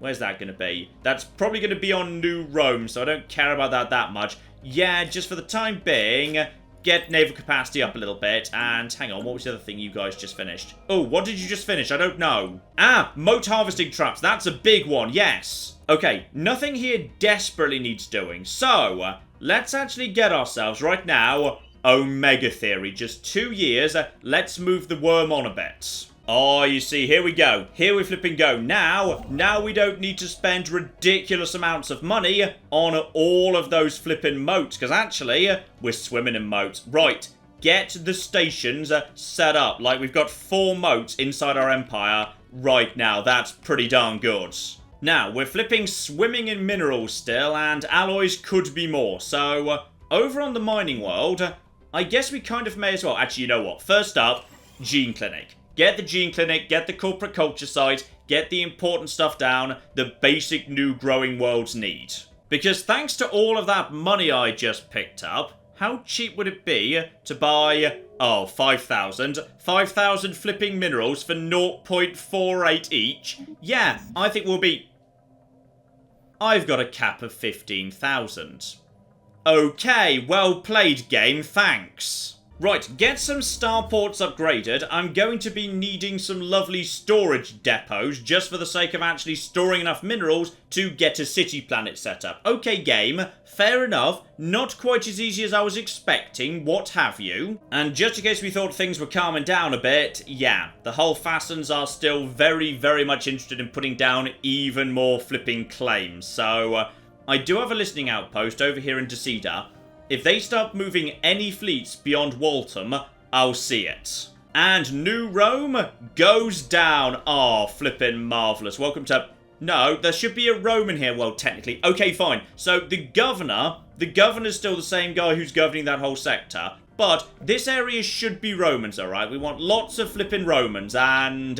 Speaker 1: Where's that going to be? That's probably going to be on New Rome, so I don't care about that much. Yeah, just for the time being... get naval capacity up a little bit, and hang on, what was the other thing you guys just finished? Oh, what did you just finish? I don't know. Ah, moat harvesting traps. That's a big one, yes. Okay, nothing here desperately needs doing. So, let's actually get ourselves right now Omega Theory. Just 2 years. Let's move the worm on a bit. Oh, you see, here we go. Here we flipping go. Now we don't need to spend ridiculous amounts of money on all of those flipping moats, because actually, we're swimming in moats. Right, get the stations set up. Like, we've got 4 moats inside our empire right now. That's pretty darn good. Now, we're flipping swimming in minerals still, and alloys could be more. So, over on the mining world, I guess we kind of may as well. Actually, you know what? First up, Gene Clinic. Get the Gene Clinic, get the corporate culture site, get the important stuff down the basic new growing worlds need. Because thanks to all of that money I just picked up, how cheap would it be to buy, 5,000 flipping minerals for 0.48 each? Yeah, I think we'll be... I've got a cap of 15,000. Okay, well played game, thanks. Right, get some starports upgraded. I'm going to be needing some lovely storage depots just for the sake of actually storing enough minerals to get a city planet set up. Okay, game, fair enough. Not quite as easy as I was expecting, what have you. And just in case we thought things were calming down a bit, yeah, the Hull Fasteners are still very, very much interested in putting down even more flipping claims. So, I do have a listening outpost over here in Decida. If they start moving any fleets beyond Waltham, I'll see it. And New Rome goes down. Oh, flippin' marvellous. Welcome to... No, there should be a Roman here. Well, technically. Okay, fine. So, the governor's still the same guy who's governing that whole sector. But this area should be Romans, alright? We want lots of flippin' Romans. And...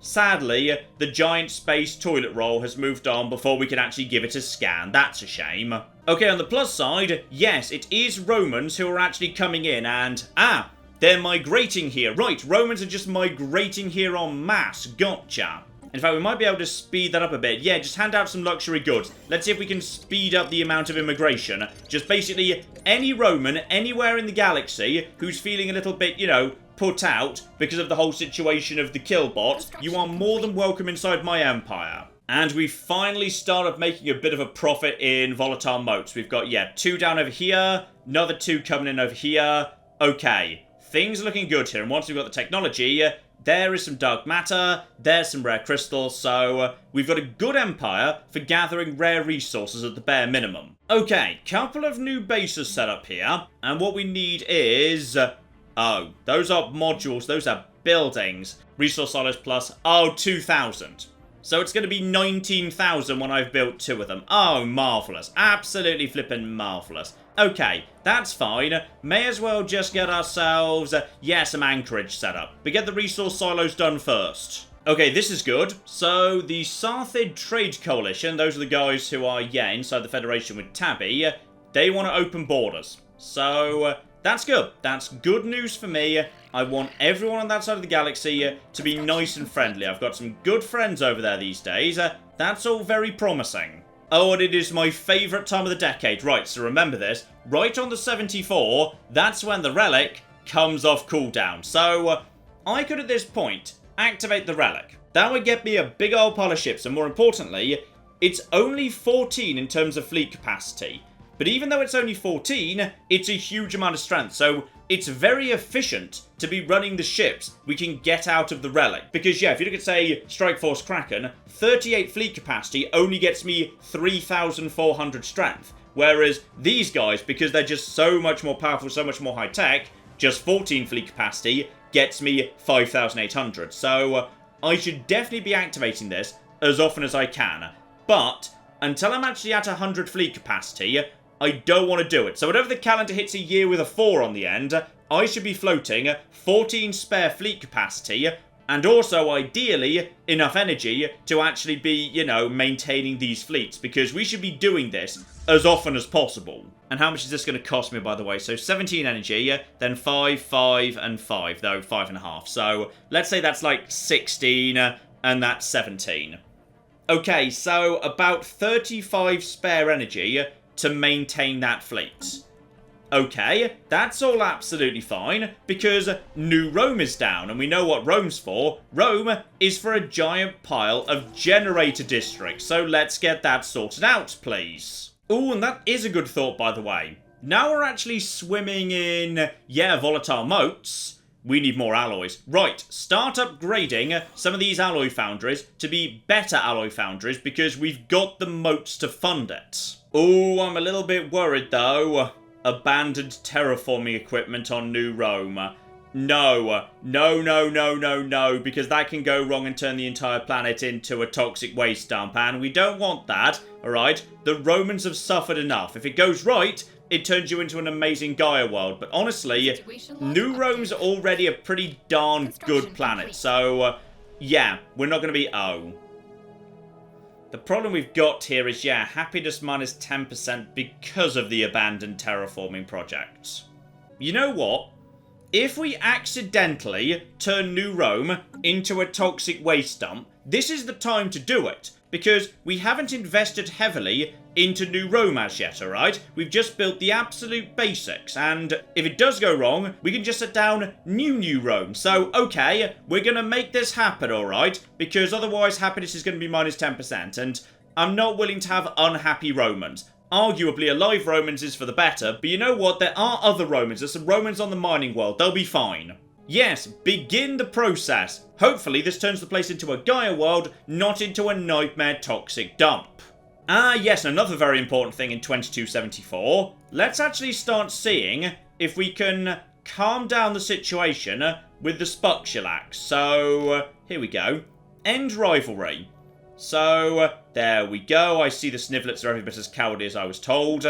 Speaker 1: sadly, the giant space toilet roll has moved on before we can actually give it a scan. That's a shame. Okay, on the plus side, yes, it is Romans who are actually coming in and... they're migrating here. Right, Romans are just migrating here en masse. Gotcha. In fact, we might be able to speed that up a bit. Yeah, just hand out some luxury goods. Let's see if we can speed up the amount of immigration. Just basically, any Roman, anywhere in the galaxy, who's feeling a little bit, you know... put out because of the whole situation of the killbot, you are more than welcome inside my empire. And we finally started making a bit of a profit in volatile moats. We've got, 2 down over here, another 2 coming in over here. Okay, things are looking good here. And once we've got the technology, there is some dark matter, there's some rare crystals, so we've got a good empire for gathering rare resources at the bare minimum. Okay, couple of new bases set up here, and what we need is... those are modules. Those are buildings. Resource silos plus, 2,000. So it's going to be 19,000 when I've built 2 of them. Oh, marvellous. Absolutely flippin' marvellous. Okay, that's fine. May as well just get ourselves, some anchorage set up. But get the resource silos done first. Okay, this is good. So, the Sarthid Trade Coalition, those are the guys who are, inside the Federation with Tabby, they want to open borders. So, that's good. That's good news for me. I want everyone on that side of the galaxy to be nice and friendly. I've got some good friends over there these days. That's all very promising. Oh, and it is my favourite time of the decade. Right, so remember this. Right on the 74, that's when the Relic comes off cooldown. So, I could at this point activate the Relic. That would get me a big old pile of ships, and more importantly, it's only 14 in terms of fleet capacity. But even though it's only 14, it's a huge amount of strength, so it's very efficient to be running the ships we can get out of the Relic. Because, if you look at, say, Strike Force Kraken, 38 fleet capacity only gets me 3,400 strength. Whereas these guys, because they're just so much more powerful, so much more high-tech, just 14 fleet capacity gets me 5,800. So, I should definitely be activating this as often as I can. But, until I'm actually at 100 fleet capacity, I don't want to do it. So whenever the calendar hits a year with a 4 on the end, I should be floating 14 spare fleet capacity, and also, ideally, enough energy to actually be, maintaining these fleets, because we should be doing this as often as possible. And how much is this going to cost me, by the way? So 17 energy, then 5, 5, and 5, though 5.5. So let's say that's like 16, and that's 17. Okay, so about 35 spare energy to maintain that fleet. Okay, that's all absolutely fine, because New Rome is down, and we know what Rome's for. Rome is for a giant pile of generator districts, so let's get that sorted out, please. Ooh, and that is a good thought, by the way. Now we're actually swimming in, volatile moats. We need more alloys. Right, start upgrading some of these alloy foundries to be better alloy foundries, because we've got the moats to fund it. Ooh, I'm a little bit worried, though. Abandoned terraforming equipment on New Rome. No, because that can go wrong and turn the entire planet into a toxic waste dump, and we don't want that, alright? The Romans have suffered enough. If it goes right, it turns you into an amazing Gaia world, but honestly, New Rome's already a pretty darn good planet, so, we're not going to be The problem we've got here is, happiness minus 10% because of the abandoned terraforming project. You know what? If we accidentally turn New Rome into a toxic waste dump, this is the time to do it, because we haven't invested heavily into New Rome as yet, alright? We've just built the absolute basics, and if it does go wrong, we can just set down New Rome. So, okay, we're gonna make this happen, alright? Because otherwise happiness is gonna be minus 10%, and I'm not willing to have unhappy Romans. Arguably, alive Romans is for the better, but you know what? There are other Romans. There's some Romans on the mining world. They'll be fine. Yes, begin the process. Hopefully, this turns the place into a Gaia world, not into a nightmare toxic dump. Ah, yes, another very important thing in 2274. Let's actually start seeing if we can calm down the situation with the Spuxulax. So, here we go. End rivalry. So, there we go. I see the Snivlets are every bit as cowardly as I was told.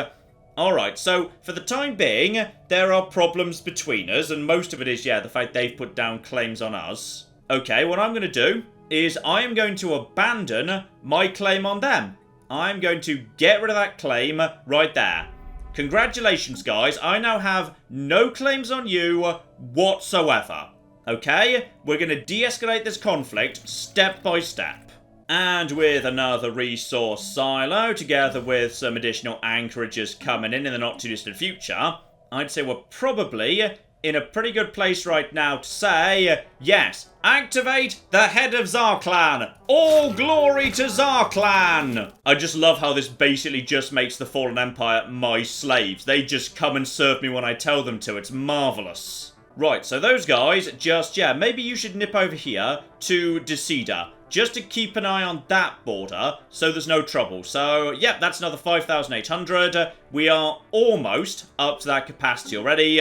Speaker 1: Alright, so, for the time being, there are problems between us, and most of it is, the fact they've put down claims on us. Okay, what I'm going to do is I am going to abandon my claim on them. I'm going to get rid of that claim right there. Congratulations, guys. I now have no claims on you whatsoever. Okay? We're going to de-escalate this conflict step by step. And with another resource silo, together with some additional anchorages coming in the not-too-distant future, I'd say we're probably in a pretty good place right now to say, yes, activate the head of Zarklan. All glory to Zarklan. I just love how this basically just makes the Fallen Empire my slaves. They just come and serve me when I tell them to. It's marvellous. Right, so those guys just, maybe you should nip over here to Decida, just to keep an eye on that border so there's no trouble. So, that's another 5,800. We are almost up to that capacity already.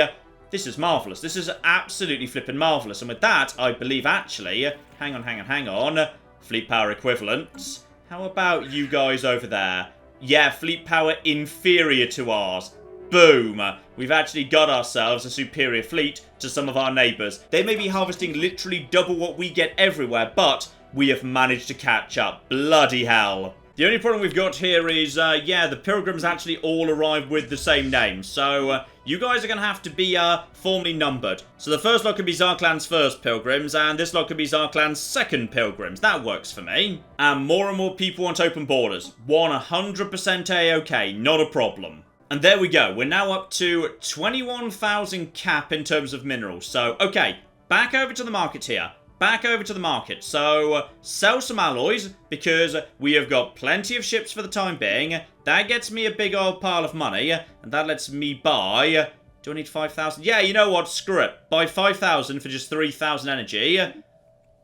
Speaker 1: This is marvellous. This is absolutely flipping marvellous. And with that, I believe actually... Hang on. Fleet power equivalents. How about you guys over there? Yeah, fleet power inferior to ours. Boom. We've actually got ourselves a superior fleet to some of our neighbours. They may be harvesting literally double what we get everywhere, but we have managed to catch up. Bloody hell. The only problem we've got here is, yeah, the pilgrims actually all arrived with the same name. So, you guys are going to have to be, formally numbered. So the first lot can be Zarkland's first pilgrims, and this lot can be Zarkland's second pilgrims. That works for me. And more people want open borders. 100% A-OK, not a problem. And there we go. We're now up to 21,000 cap in terms of minerals. So, okay, back over to the market here. Back over to the market. So, sell some alloys, because we have got plenty of ships for the time being. That gets me a big old pile of money, and that lets me buy... Do I need 5,000? Yeah, you know what? Screw it. Buy 5,000 for just 3,000 energy.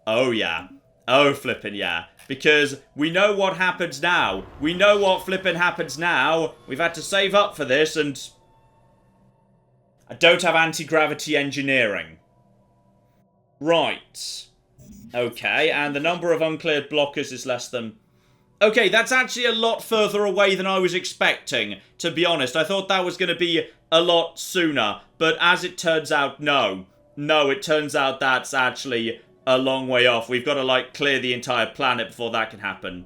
Speaker 1: Oh, yeah. Oh, flippin' yeah. Because we know what happens now. We know what flippin' happens now. We've had to save up for this, and... I don't have anti-gravity engineering. Right. Okay, and the number of uncleared blockers is less than... Okay, that's actually a lot further away than I was expecting, to be honest. I thought that was going to be a lot sooner, but as it turns out, no. No, it turns out that's actually a long way off. We've got to, like, clear the entire planet before that can happen.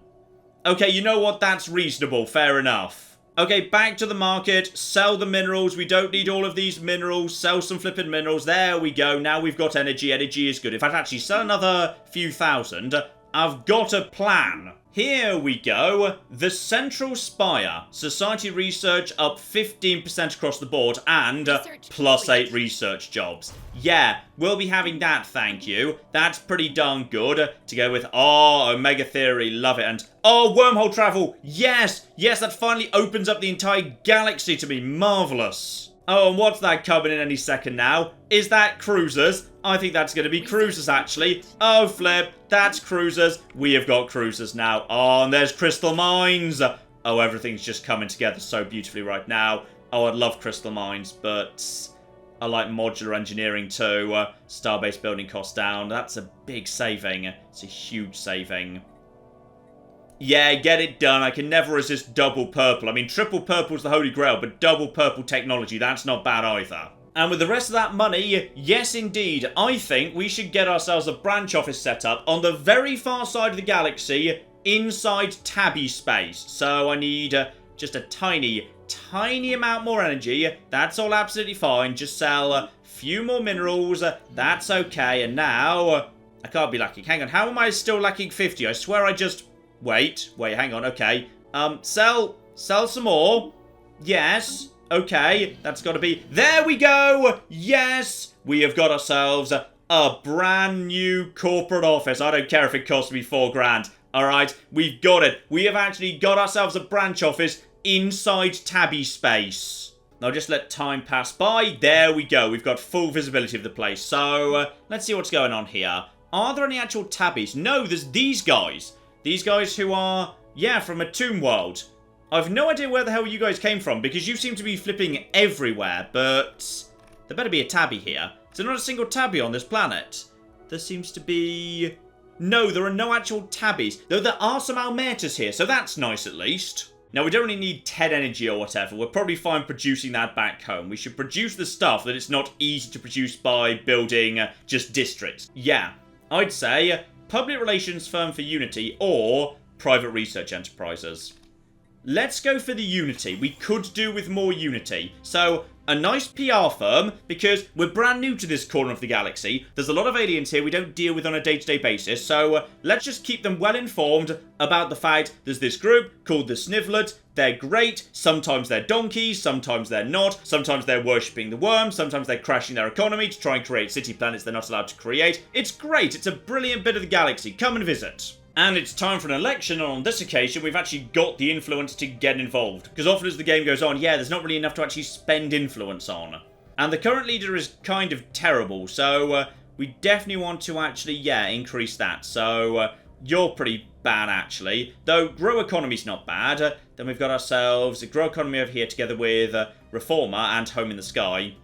Speaker 1: Okay, you know what? That's reasonable. Fair enough. Okay, back to the market. Sell the minerals. We don't need all of these minerals. Sell some flipping minerals. There we go. Now we've got energy. Energy is good. If I'd actually sell another few thousand, I've got a plan. Here we go. The Central Spire. Society research up 15% across the board and +8 research jobs. Yeah, we'll be having that, thank you. That's pretty darn good. To go with, oh, Omega Theory, love it. And, oh, Wormhole Travel. Yes, yes, that finally opens up the entire galaxy to me. Marvellous. Oh, and what's that coming in any second now? Is that cruisers? I think that's going to be cruisers, actually. Oh, flip. That's cruisers. We have got cruisers now. Oh, and there's crystal mines. Oh, everything's just coming together so beautifully right now. Oh, I'd love crystal mines, but I like modular engineering too. Starbase building costs down. That's a big saving. It's a huge saving. Yeah, get it done. I can never resist double purple. I mean, triple purple's the holy grail, but double purple technology, that's not bad either. And with the rest of that money, yes indeed, I think we should get ourselves a branch office set up on the very far side of the galaxy, inside Tabby space. So I need just a tiny amount more energy. That's all absolutely fine. Just sell a few more minerals. That's okay. And now, I can't be lacking. Hang on, how am I still lacking 50? I swear I just... Wait, hang on, okay. Sell some more. Yes, okay, that's got to be... There we go! Yes! We have got ourselves a brand new corporate office. I don't care if it costs me $4,000. Alright, we've got it. We have actually got ourselves a branch office inside Tabby space. Now just let time pass by. There we go. We've got full visibility of the place. So, let's see what's going on here. Are there any actual Tabbies? No, there's these guys. These guys who are, yeah, from a tomb world. I've no idea where the hell you guys came from, because you seem to be flipping everywhere, but there better be a Tabby here. Is there not a single Tabby on this planet? There seems to be... No, there are no actual Tabbies, though there are some Almertas here, so that's nice at least. Now, we don't really need 10 energy or whatever. We're probably fine producing that back home. We should produce the stuff that it's not easy to produce by building just districts. Yeah, I'd say... Public relations firm for Unity or private research enterprises. Let's go for the Unity. We could do with more Unity. So, a nice PR firm, because we're brand new to this corner of the galaxy. There's a lot of aliens here we don't deal with on a day-to-day basis, so let's just keep them well informed about the fact there's this group called the Snivellet. They're great. Sometimes they're donkeys, sometimes they're not. Sometimes they're worshipping the worm, sometimes they're crashing their economy to try and create city planets they're not allowed to create. It's great. It's a brilliant bit of the galaxy. Come and visit. And it's time for an election, and on this occasion, we've actually got the influence to get involved. Because often as the game goes on, yeah, there's not really enough to actually spend influence on. And the current leader is kind of terrible, so we definitely want to actually, yeah, increase that. So, you're pretty bad, actually. Though, Grow Economy's not bad. Then we've got ourselves a Grow Economy over here together with Reformer and Home in the Sky.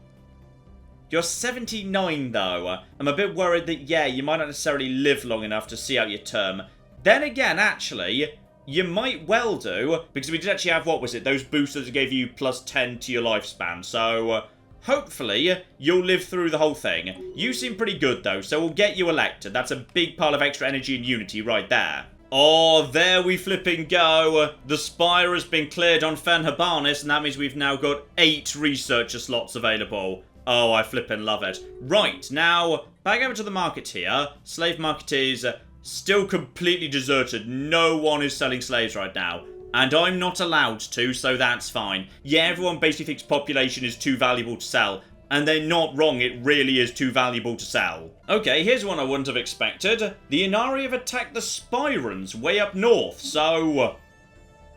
Speaker 1: You're 79, though. I'm a bit worried that, yeah, you might not necessarily live long enough to see out your term. Then again, actually, you might well do, because we did actually have, what was it, those boosters that gave you plus 10 to your lifespan. So, hopefully, you'll live through the whole thing. You seem pretty good, though, so we'll get you elected. That's a big pile of extra energy and unity right there. Oh, there we flipping go. The spire has been cleared on Fanfare, and that means we've now got 8 researcher slots available. Oh, I flippin' love it. Right, now, back over to the market here. Slave market is still completely deserted. No one is selling slaves right now. And I'm not allowed to, so that's fine. Yeah, everyone basically thinks population is too valuable to sell. And they're not wrong, it really is too valuable to sell. Okay, here's one I wouldn't have expected. The Inari have attacked the Spirans way up north, so...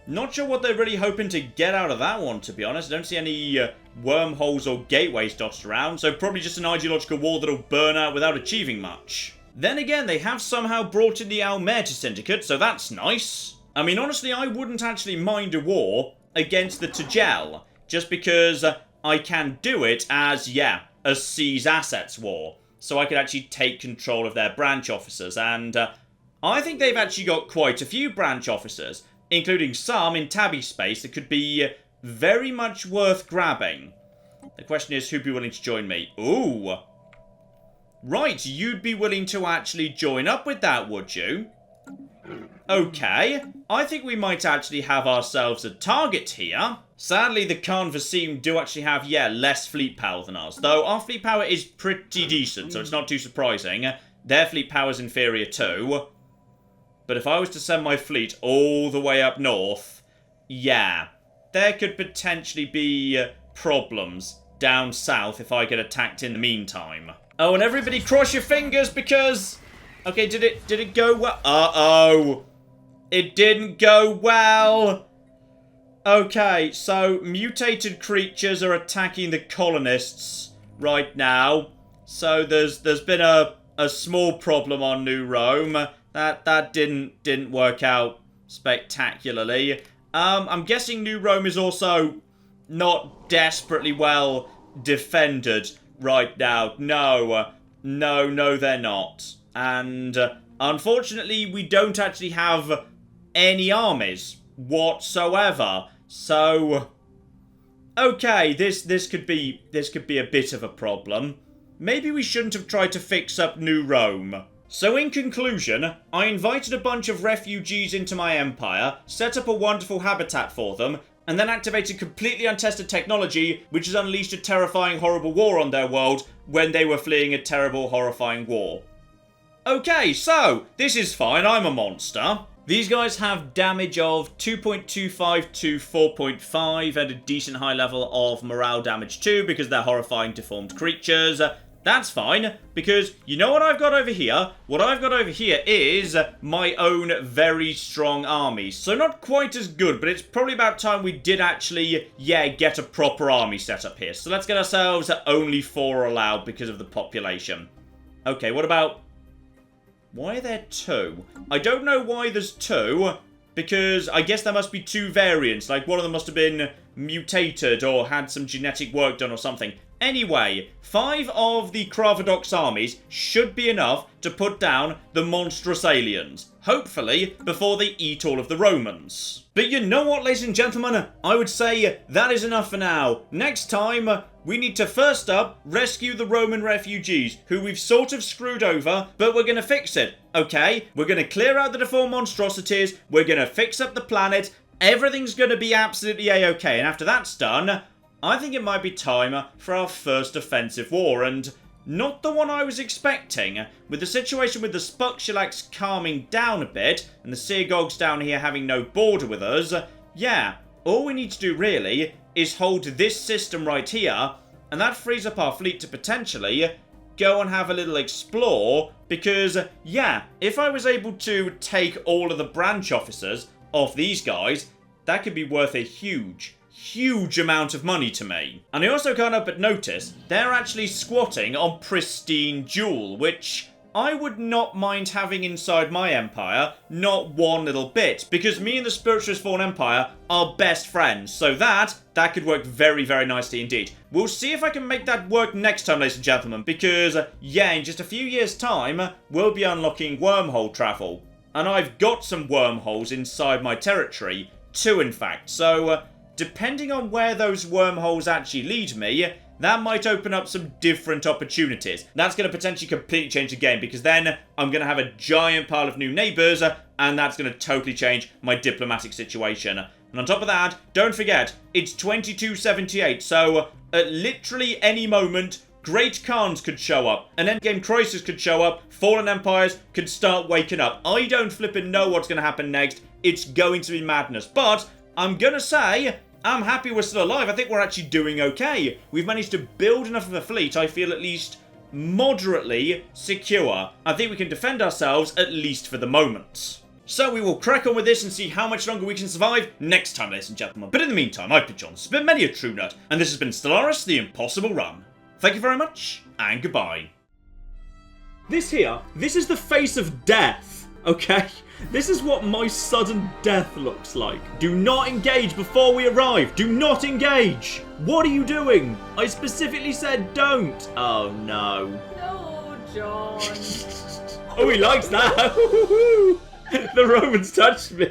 Speaker 1: Not sure what they're really hoping to get out of that one, to be honest. I don't see any wormholes or gateways dotted around, so probably just an ideological war that'll burn out without achieving much. Then again, they have somehow brought in the Almeta Syndicate, so that's nice. I mean, honestly, I wouldn't actually mind a war against the Tagel, just because I can do it as, yeah, a seize assets war. So I could actually take control of their branch officers, and I think they've actually got quite a few branch officers, including some in Tabby space that could be very much worth grabbing. The question is, who'd be willing to join me? Ooh. Right, you'd be willing to actually join up with that, would you? Okay, I think we might actually have ourselves a target here. Sadly, the Khan Vasim do actually have, yeah, less fleet power than us. Though our fleet power is pretty decent, so it's not too surprising. Their fleet power is inferior too. But if I was to send my fleet all the way up north, yeah, there could potentially be problems down south if I get attacked in the meantime. Oh, and everybody cross your fingers because... Okay, did it go well? Uh-oh. It didn't go well. Okay, so mutated creatures are attacking the colonists right now. So there's been a small problem on New Rome. That didn't work out spectacularly. I'm guessing New Rome is also not desperately well defended right now. No, they're not. And unfortunately, we don't actually have any armies whatsoever. So, okay, this could be a bit of a problem. Maybe we shouldn't have tried to fix up New Rome. So in conclusion, I invited a bunch of refugees into my empire, set up a wonderful habitat for them, and then activated completely untested technology, which has unleashed a terrifying, horrible war on their world when they were fleeing a terrible, horrifying war. Okay, so, this is fine, I'm a monster. These guys have damage of 2.25 to 4.5 and a decent high level of morale damage too, because they're horrifying, deformed creatures. That's fine, because you know what I've got over here? What I've got over here is my own very strong army. So not quite as good, but it's probably about time we did actually, yeah, get a proper army set up here. So let's get ourselves only 4 allowed because of the population. Okay, what about... Why are there 2? I don't know why there's 2, because I guess there must be 2 variants. Like, one of them must have been mutated or had some genetic work done or something. Anyway, 5 of the Kravadox armies should be enough to put down the monstrous aliens. Hopefully, before they eat all of the Romans. But you know what, ladies and gentlemen? I would say that is enough for now. Next time, we need to first up rescue the Roman refugees, who we've sort of screwed over, but we're going to fix it, okay? We're going to clear out the deformed monstrosities, we're going to fix up the planet, everything's going to be absolutely a-okay, and after that's done, I think it might be time for our first offensive war, and not the one I was expecting. With the situation with the Spuxulax calming down a bit, and the Seagogs down here having no border with us, yeah, all we need to do really is hold this system right here, and that frees up our fleet to potentially go and have a little explore, because, yeah, if I was able to take all of the branch officers off these guys, that could be worth a huge amount of money to me. And I also can't help but notice they're actually squatting on pristine Jewel, which I would not mind having inside my empire, not one little bit, because me and the Spiritualist Fallen Empire are best friends, so that could work very, very nicely indeed. We'll see if I can make that work next time, ladies and gentlemen, because, yeah, in just a few years' time, we'll be unlocking Wormhole Travel. And I've got some wormholes inside my territory, too, in fact, so, depending on where those wormholes actually lead me, that might open up some different opportunities. That's going to potentially completely change the game, because then I'm going to have a giant pile of new neighbours, and that's going to totally change my diplomatic situation. And on top of that, don't forget, it's 2278, so at literally any moment, Great Khans could show up, an endgame crisis could show up, fallen empires could start waking up. I don't flipping know what's going to happen next. It's going to be madness. But I'm going to say, I'm happy we're still alive. I think we're actually doing okay. We've managed to build enough of a fleet, I feel at least moderately secure. I think we can defend ourselves, at least for the moment. So we will crack on with this and see how much longer we can survive next time, ladies and gentlemen. But in the meantime, I've been John, this has been many a true nut, and this has been Stellaris, the Impossible Run. Thank you very much, and goodbye. This is the face of death, okay? This is what my sudden death looks like. Do not engage before we arrive. Do not engage. What are you doing? I specifically said don't. Oh, no.
Speaker 2: No, John.
Speaker 1: Oh, he likes that. The Romans touched me.